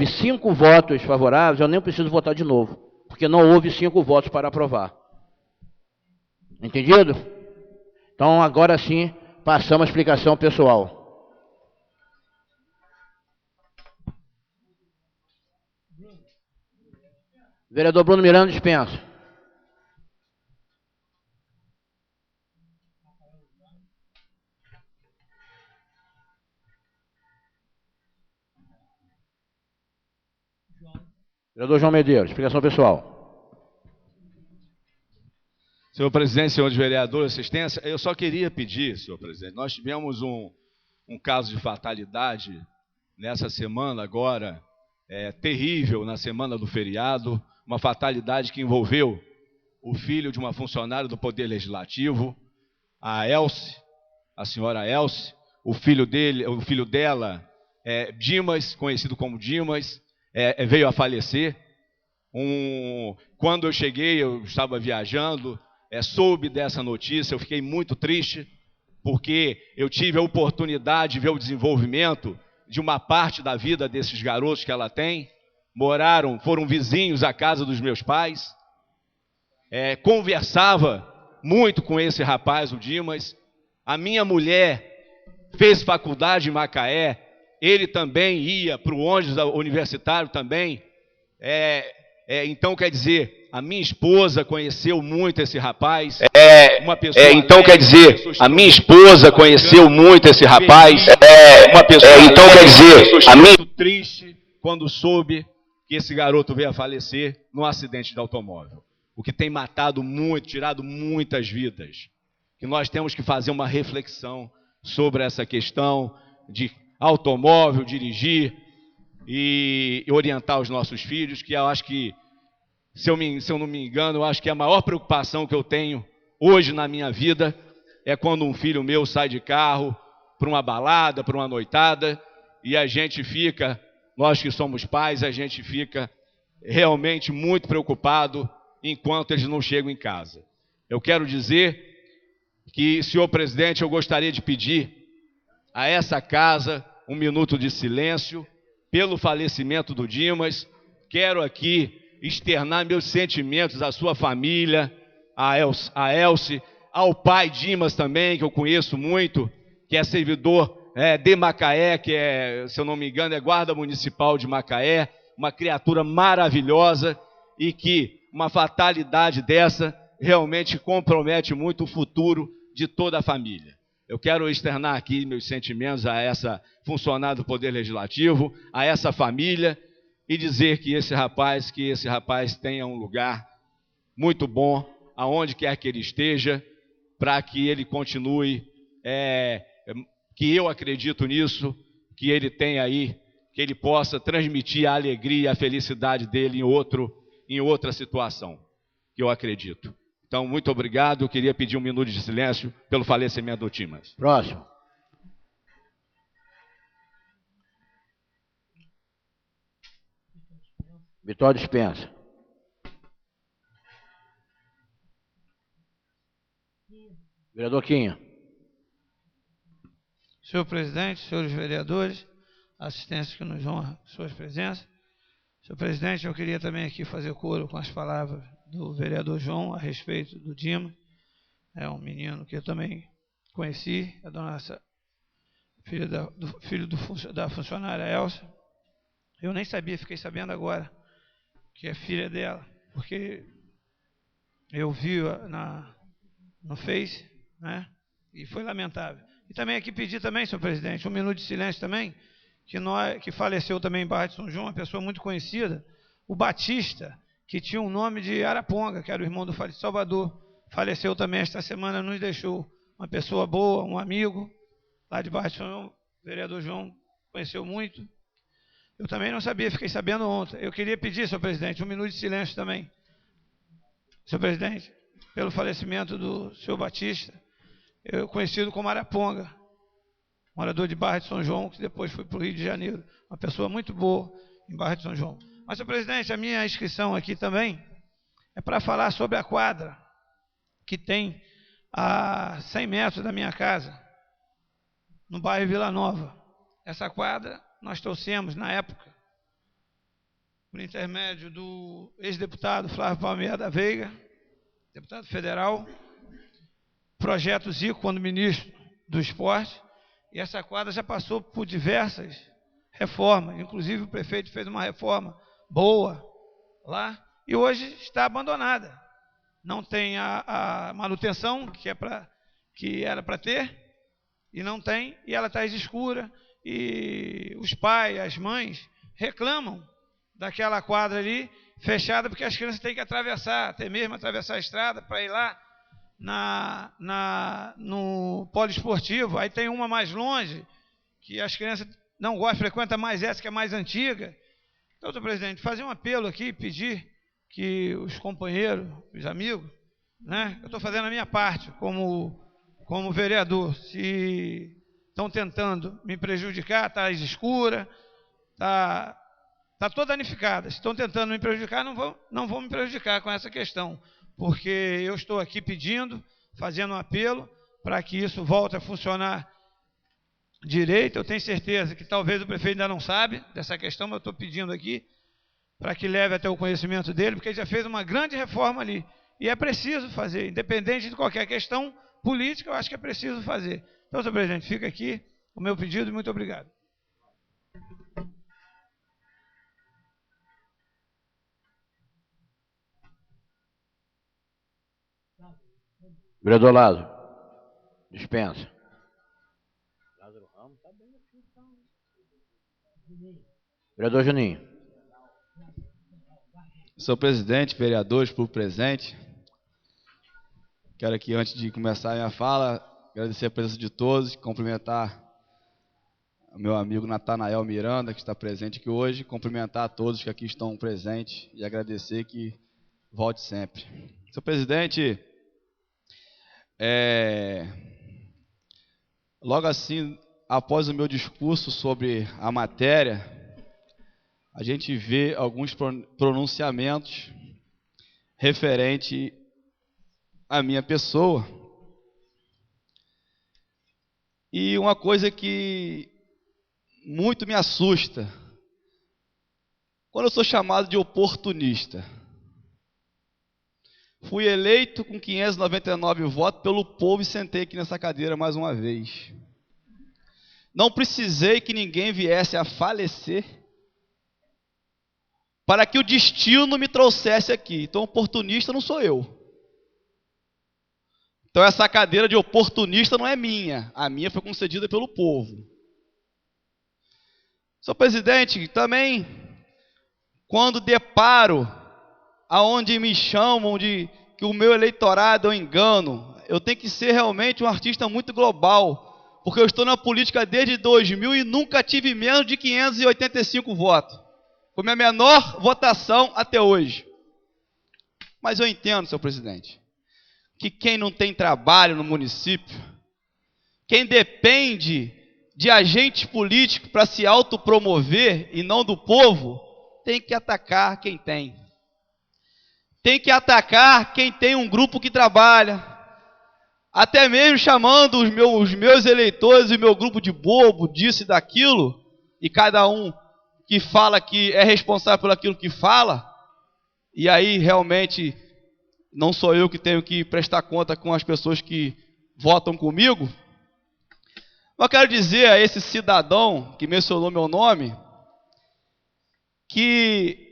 5 votos favoráveis, eu nem preciso votar de novo, porque não houve 5 votos para aprovar. Entendido? Então, agora sim, passamos à explicação pessoal. Vereador Bruno Miranda dispensa. Vereador João Medeiros, explicação pessoal. Senhor presidente, senhores vereadores, assistência, eu só queria pedir, senhor presidente, nós tivemos um caso de fatalidade nessa semana agora, terrível, na semana do feriado, uma fatalidade que envolveu o filho de uma funcionária do Poder Legislativo, a Elce, a senhora Elce, o filho dela, Dimas, conhecido como Dimas, veio a falecer. Quando eu cheguei, eu estava viajando, soube dessa notícia, eu fiquei muito triste, porque eu tive a oportunidade de ver o desenvolvimento de uma parte da vida desses garotos que ela tem. Foram vizinhos à casa dos meus pais. Conversava muito com esse rapaz, o Dimas. A minha mulher fez faculdade em Macaé, ele também ia para o ônibus universitário também. Então, quer dizer, a minha esposa conheceu muito esse rapaz. Uma pessoa então, quer dizer, a minha esposa conheceu muito esse rapaz. Uma pessoa então, quer dizer, a minha... muito triste quando soube que esse garoto veio a falecer num acidente de automóvel. O que tem matado muito, tirado muitas vidas. Que nós temos que fazer uma reflexão sobre essa questão de automóvel, dirigir e orientar os nossos filhos, que eu acho que, se eu não me engano, eu acho que a maior preocupação que eu tenho hoje na minha vida é quando um filho meu sai de carro para uma balada, para uma noitada, e a gente fica, nós que somos pais, a gente fica realmente muito preocupado enquanto eles não chegam em casa. Eu quero dizer que, senhor presidente, eu gostaria de pedir a essa casa um minuto de silêncio pelo falecimento do Dimas. Quero aqui externar meus sentimentos à sua família, a Elce, ao pai Dimas também, que eu conheço muito, que é servidor de Macaé, que é, se eu não me engano, é guarda municipal de Macaé, uma criatura maravilhosa e que uma fatalidade dessa realmente compromete muito o futuro de toda a família. Eu quero externar aqui meus sentimentos a essa funcionária do Poder Legislativo, a essa família, e dizer que esse rapaz tenha um lugar muito bom, aonde quer que ele esteja, para que ele continue, que eu acredito nisso, que ele tenha aí, que ele possa transmitir a alegria e a felicidade dele em outra situação, que eu acredito. Então, muito obrigado. Eu queria pedir um minuto de silêncio pelo falecimento do Dimas. Próximo. Vitório dispensa. Vereador Quinha. Senhor presidente, senhores vereadores, assistência que nos honra suas presenças. Senhor presidente, eu queria também aqui fazer coro com as palavras do vereador João a respeito do Dimas. É um menino que eu também conheci, a dona filho da funcionária Elsa. Eu nem sabia, fiquei sabendo agora que é filha dela, porque eu vi no Face, né? E foi lamentável. E também aqui pedir também, senhor presidente, um minuto de silêncio também, que faleceu também em Barra de São João, uma pessoa muito conhecida, o Batista, que tinha um nome de Araponga, que era o irmão do Salvador, faleceu também esta semana, nos deixou uma pessoa boa, um amigo, lá de Barra de São João, o vereador João conheceu muito. Eu também não sabia, fiquei sabendo ontem. Eu queria pedir, senhor presidente, um minuto de silêncio também, senhor presidente, pelo falecimento do senhor Batista, conhecido como Araponga, morador de Barra de São João, que depois foi para o Rio de Janeiro, uma pessoa muito boa em Barra de São João. Mas, senhor presidente, a minha inscrição aqui também é para falar sobre a quadra que tem a 100 metros da minha casa, no bairro Vila Nova. Essa quadra nós trouxemos, na época, por intermédio do ex-deputado Flávio Palmeira da Veiga, deputado federal, projeto Zico, quando ministro do esporte, e essa quadra já passou por diversas reformas, inclusive o prefeito fez uma reforma boa lá, e hoje está abandonada. Não tem a manutenção que era para ter, e não tem, e ela está escura, e os pais, as mães, reclamam daquela quadra ali, fechada, porque as crianças têm que atravessar, até mesmo atravessar a estrada para ir lá no poliesportivo. Aí tem uma mais longe, que as crianças não gostam, frequentam mais essa, que é mais antiga. Então, senhor presidente, fazer um apelo aqui, pedir que os companheiros, os amigos, né, eu estou fazendo a minha parte como vereador, se estão tentando me prejudicar, está escura, está toda danificada, se estão tentando me prejudicar, não vão me prejudicar com essa questão, porque eu estou aqui pedindo, fazendo um apelo para que isso volte a funcionar direito. Eu tenho certeza que talvez o prefeito ainda não sabe dessa questão, mas eu estou pedindo aqui para que leve até o conhecimento dele, porque ele já fez uma grande reforma ali, e é preciso fazer, independente de qualquer questão política, eu acho que é preciso fazer. Então, senhor presidente, fica aqui o meu pedido e muito obrigado. Vereador Lázaro. Dispensa. Vereador Juninho. Senhor presidente, vereadores, por presente, quero aqui, antes de começar a minha fala, agradecer a presença de todos, cumprimentar o meu amigo Natanael Miranda, que está presente aqui hoje, cumprimentar a todos que aqui estão presentes e agradecer que volte sempre. Senhor presidente, logo assim, após o meu discurso sobre a matéria, a gente vê alguns pronunciamentos referente à minha pessoa. E uma coisa que muito me assusta, quando eu sou chamado de oportunista. Fui eleito com 599 votos pelo povo e sentei aqui nessa cadeira mais uma vez. Não precisei que ninguém viesse a falecer para que o destino me trouxesse aqui. Então, oportunista não sou eu. Então, essa cadeira de oportunista não é minha. A minha foi concedida pelo povo. Senhor presidente, também, quando deparo aonde me chamam de que o meu eleitorado é um engano, eu tenho que ser realmente um artista muito global, porque eu estou na política desde 2000 e nunca tive menos de 585 votos. Foi minha menor votação até hoje. Mas eu entendo, senhor presidente, que quem não tem trabalho no município, quem depende de agentes políticos para se autopromover e não do povo, tem que atacar quem tem. Tem que atacar quem tem um grupo que trabalha, até mesmo chamando os meus eleitores e meu grupo de bobo, disso e daquilo, e cada um que fala que é responsável por aquilo que fala, e aí realmente não sou eu que tenho que prestar conta com as pessoas que votam comigo. Eu quero dizer a esse cidadão que mencionou meu nome, que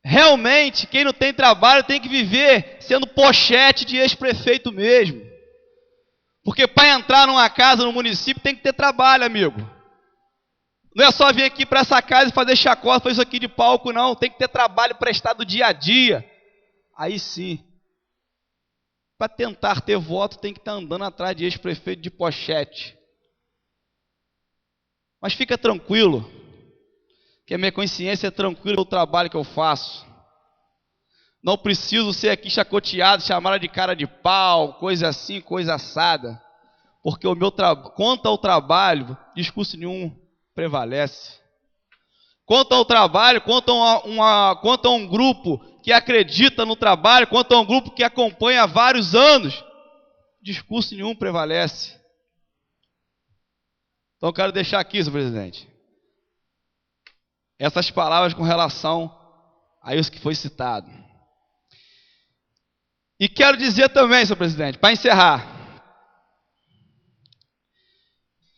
realmente quem não tem trabalho tem que viver sendo pochete de ex-prefeito mesmo. Porque para entrar numa casa no município tem que ter trabalho, amigo. Não é só vir aqui para essa casa e fazer chacota, fazer isso aqui de palco, não. Tem que ter trabalho prestado dia a dia. Aí sim. Para tentar ter voto tem que estar andando atrás de ex-prefeito de pochete. Mas fica tranquilo, que a minha consciência é tranquila pelo trabalho que eu faço. Não preciso ser aqui chacoteado, chamado de cara de pau, coisa assim, coisa assada. Porque o meu quanto ao trabalho, discurso nenhum prevalece. Quanto ao trabalho, quanto a um grupo que acredita no trabalho, quanto a um grupo que acompanha há vários anos, discurso nenhum prevalece. Então eu quero deixar aqui, senhor presidente, essas palavras com relação a isso que foi citado. E quero dizer também, senhor presidente, para encerrar,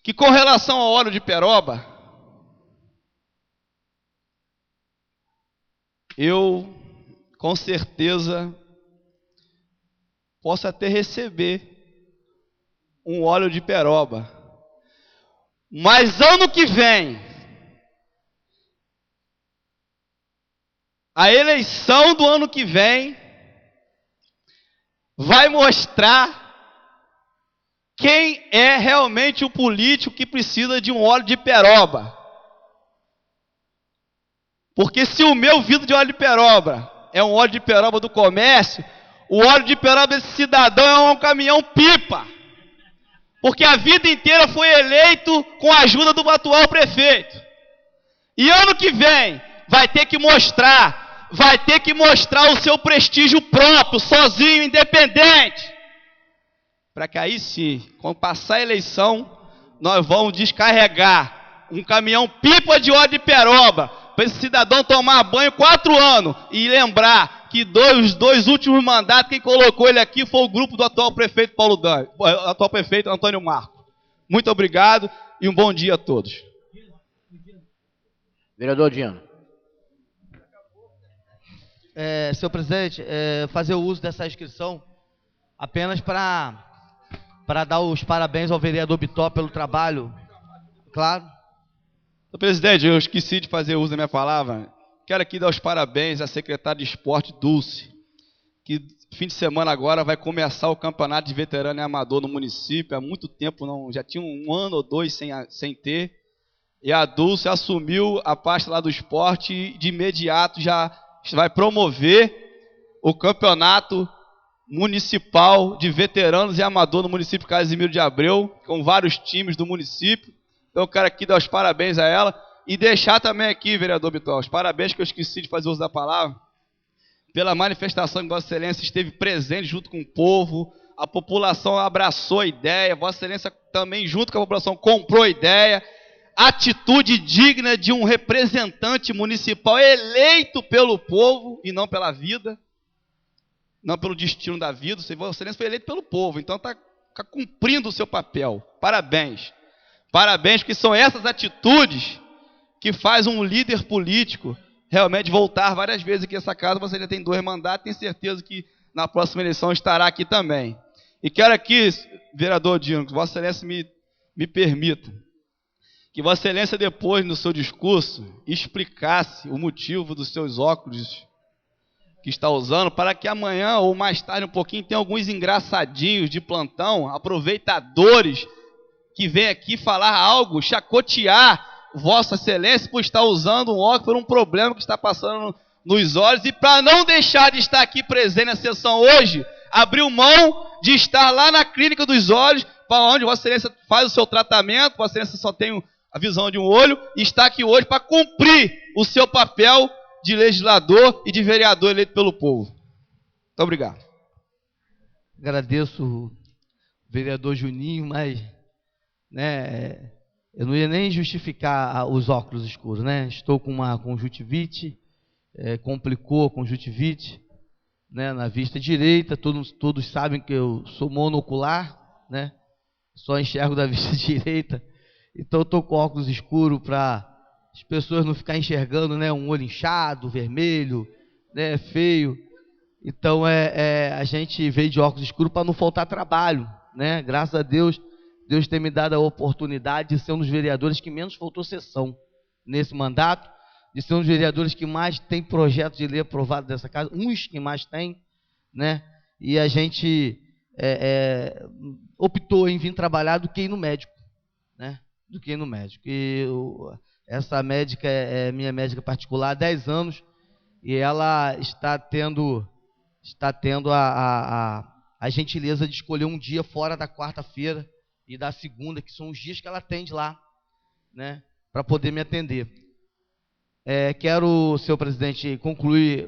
que com relação ao óleo de peroba, eu com certeza posso até receber um óleo de peroba. Mas ano que vem, a eleição do ano que vem vai mostrar quem é realmente o político que precisa de um óleo de peroba. Porque se o meu vidro de óleo de peroba é um óleo de peroba do comércio, o óleo de peroba desse cidadão é um caminhão pipa. Porque a vida inteira foi eleito com a ajuda do atual prefeito. E ano que vem vai ter que mostrar o seu prestígio próprio, sozinho, independente. Para que aí sim, quando passar a eleição, nós vamos descarregar um caminhão pipa de óleo de peroba, para esse cidadão tomar banho 4 anos e lembrar que os dois últimos mandatos, quem colocou ele aqui foi o grupo do atual prefeito atual prefeito Antônio Marco. Muito obrigado e um bom dia a todos. Vereador Dino. Senhor presidente, fazer o uso dessa inscrição apenas para dar os parabéns ao vereador Bitó pelo trabalho, claro. Senhor presidente, eu esqueci de fazer uso da minha palavra. Quero aqui dar os parabéns à secretária de Esporte, Dulce, que fim de semana agora vai começar o campeonato de veterano e amador no município. Há muito tempo, já tinha um ano ou dois sem ter. E a Dulce assumiu a pasta lá do esporte e de imediato já vai promover o campeonato municipal de veteranos e amador no município Casimiro de Abreu, com vários times do município. Então eu quero aqui dar os parabéns a ela e deixar também aqui, vereador Bitol, os parabéns que eu esqueci de fazer uso da palavra, pela manifestação que Vossa Excelência esteve presente junto com o povo, a população abraçou a ideia, Vossa Excelência também junto com a população comprou a ideia, atitude digna de um representante municipal eleito pelo povo e não pela vida, não pelo destino da vida. Vossa Excelência foi eleito pelo povo, então está cumprindo o seu papel. Parabéns. Parabéns, porque são essas atitudes que faz um líder político realmente voltar várias vezes aqui nessa casa. Você já tem 2 mandatos, tenho certeza que na próxima eleição estará aqui também. E quero aqui, vereador Dino, que Vossa Excelência me permita que Vossa Excelência depois, no seu discurso, explicasse o motivo dos seus óculos que está usando, para que amanhã ou mais tarde um pouquinho tenha alguns engraçadinhos de plantão, aproveitadores, que vem aqui falar algo, chacotear Vossa Excelência por estar usando um óculos por um problema que está passando nos olhos, e para não deixar de estar aqui presente na sessão hoje, abriu mão de estar lá na clínica dos olhos, para onde Vossa Excelência faz o seu tratamento. Vossa Excelência só tem a visão de um olho, e está aqui hoje para cumprir o seu papel de legislador e de vereador eleito pelo povo. Muito obrigado. Agradeço o vereador Juninho, mas eu não ia nem justificar os óculos escuros, né? Estou com uma conjuntivite, complicou a conjuntivite, né, na vista direita. Todos sabem que eu sou monocular, né? Só enxergo da vista direita. Então eu estou com óculos escuros para as pessoas não ficarem enxergando, né, um olho inchado, vermelho, né, feio. Então a gente veio de óculos escuros para não faltar trabalho, né? Graças a Deus, Deus tem me dado a oportunidade de ser um dos vereadores que menos faltou sessão nesse mandato, de ser um dos vereadores que mais tem projetos de lei aprovado dessa casa, uns que mais tem, né? E a gente optou em vir trabalhar do que ir no médico, né? Do que ir no médico. E essa médica é minha médica particular há 10 anos, e ela está tendo a gentileza de escolher um dia fora da quarta-feira e da segunda, que são os dias que ela atende lá, né, para poder me atender. Quero, senhor presidente, concluir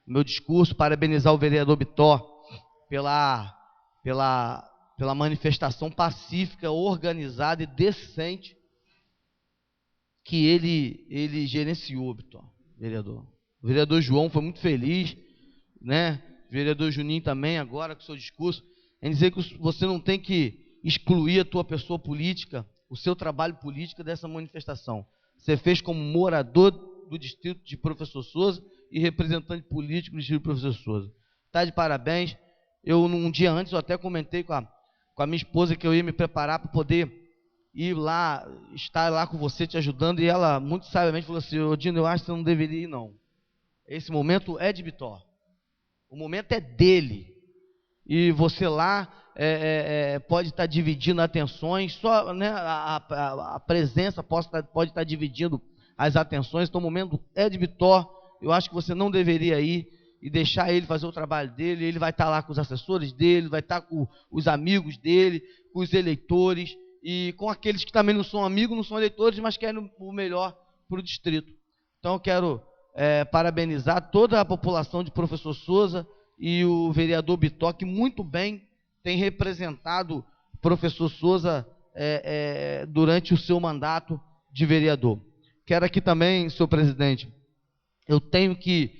meu discurso, parabenizar o vereador Bitó pela manifestação pacífica, organizada e decente que ele gerenciou, Bitó, vereador. O vereador João foi muito feliz, né? O vereador Juninho também, agora com o seu discurso, em dizer que você não tem que excluir a tua pessoa política, o seu trabalho político dessa manifestação. Você fez como morador do distrito de Professor Souza e representante político do distrito de Professor Souza. Está de parabéns. Um dia antes, eu até comentei com a minha esposa que eu ia me preparar para poder ir lá, estar lá com você, te ajudando, e ela muito sabiamente falou assim: ô Dino, eu acho que você não deveria ir, não. Esse momento é de Bitó. O momento é dele. E você lá pode estar dividindo atenções, só, né, a presença pode estar dividindo as atenções. Então o momento é de Bitó. Eu acho que você não deveria ir e deixar ele fazer o trabalho dele. Ele vai estar lá com os assessores dele, vai estar com os amigos dele, com os eleitores e com aqueles que também não são amigos, não são eleitores, mas querem o melhor para o distrito. Então eu quero parabenizar toda a população de Professor Souza e o vereador Bitó, que muito bem tem representado Professor Souza durante o seu mandato de vereador. Quero aqui também, senhor presidente, eu tenho que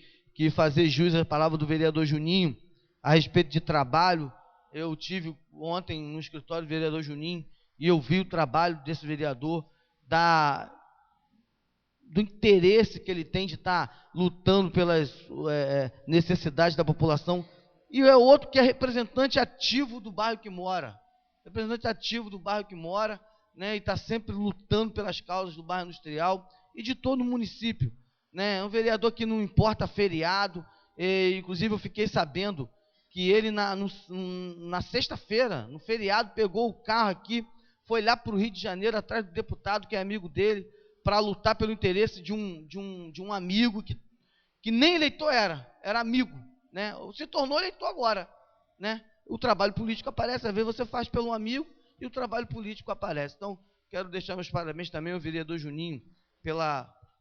fazer jus à palavra do vereador Juninho a respeito de trabalho. Eu tive ontem no escritório do vereador Juninho e eu vi o trabalho desse vereador, do interesse que ele tem de estar lutando pelas necessidades da população. E é outro que é representante ativo do bairro que mora. Representante ativo do bairro que mora, né, e está sempre lutando pelas causas do bairro industrial e de todo o município. Né? É um vereador que não importa feriado, inclusive eu fiquei sabendo que ele na sexta-feira, no feriado, pegou o carro aqui, foi lá para o Rio de Janeiro, atrás do deputado que é amigo dele, para lutar pelo interesse de um amigo que nem eleitor era amigo, né? Se tornou eleitor agora, né? O trabalho político aparece, às vezes você faz pelo amigo e o trabalho político aparece. Então, quero deixar meus parabéns também ao vereador Juninho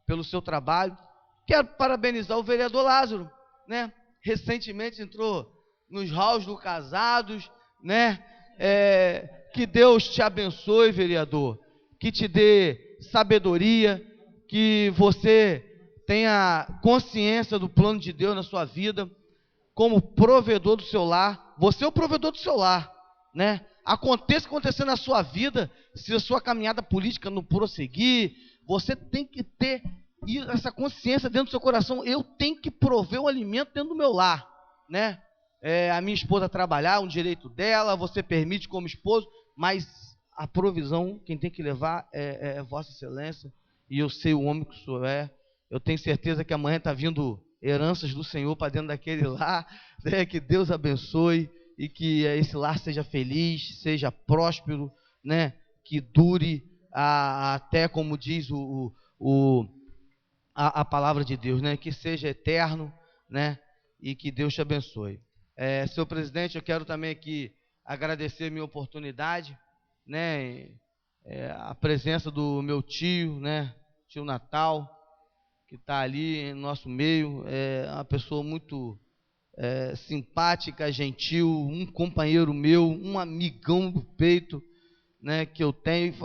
pelo seu trabalho. Quero parabenizar o vereador Lázaro, né? Recentemente entrou nos halls do Casados, né? Que Deus te abençoe, vereador, que te dê sabedoria, que você tenha consciência do plano de Deus na sua vida, como provedor do seu lar. Você é o provedor do seu lar, né? Aconteça o que acontecer na sua vida, se a sua caminhada política não prosseguir, você tem que ter essa consciência dentro do seu coração. Eu tenho que prover o alimento dentro do meu lar, né? A minha esposa trabalhar, é um direito dela, você permite como esposo, mas a provisão, quem tem que levar é Vossa Excelência, e eu sei o homem que o senhor é. Eu tenho certeza que amanhã está vindo heranças do Senhor para dentro daquele lar, né? Que Deus abençoe e que esse lar seja feliz, seja próspero, né? Que dure até, como diz a palavra de Deus, né? Que seja eterno, né? E que Deus te abençoe. Senhor presidente, eu quero também aqui agradecer a minha oportunidade, né? A presença do meu tio, né? Tio Natal, que está ali no nosso meio, é uma pessoa muito simpática, gentil, um companheiro meu, um amigão do peito, né, que eu tenho.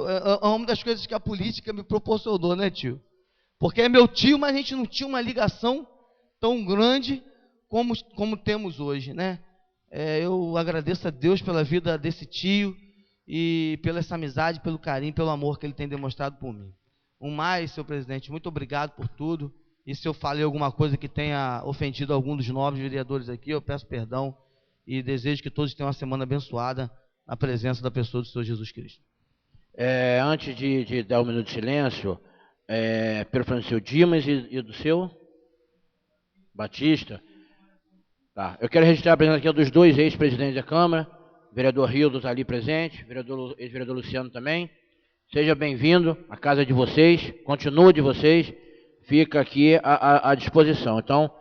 É uma das coisas que a política me proporcionou, né, tio? Porque é meu tio, mas a gente não tinha uma ligação tão grande como temos hoje, né? Eu agradeço a Deus pela vida desse tio e pela essa amizade, pelo carinho, pelo amor que ele tem demonstrado por mim. Mais, senhor presidente, muito obrigado por tudo. E se eu falei alguma coisa que tenha ofendido algum dos nobres vereadores aqui, eu peço perdão e desejo que todos tenham uma semana abençoada na presença da pessoa do Senhor Jesus Cristo. Antes de dar um minuto de silêncio, pelo Francisco Dimas e do seu Batista, tá. Eu quero registrar a presença aqui dos dois ex-presidentes da Câmara, o vereador Rildo está ali presente, ex-vereador Luciano também. Seja bem-vindo, a casa é de vocês, continua de vocês, fica aqui à disposição. Então,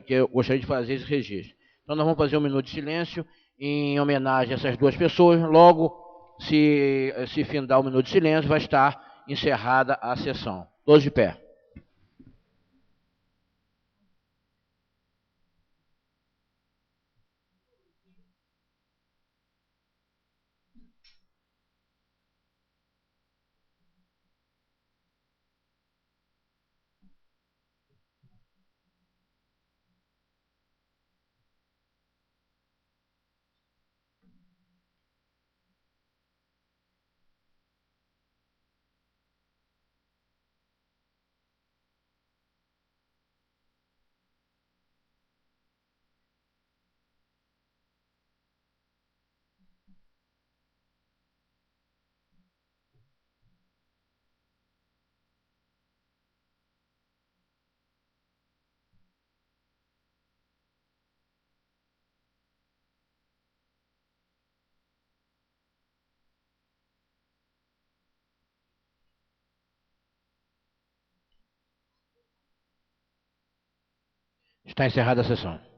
eu gostaria de fazer esse registro. Então, nós vamos fazer um minuto de silêncio em homenagem a essas duas pessoas. Logo, se findar o minuto de silêncio, vai estar encerrada a sessão. Todos de pé. Está encerrada a sessão.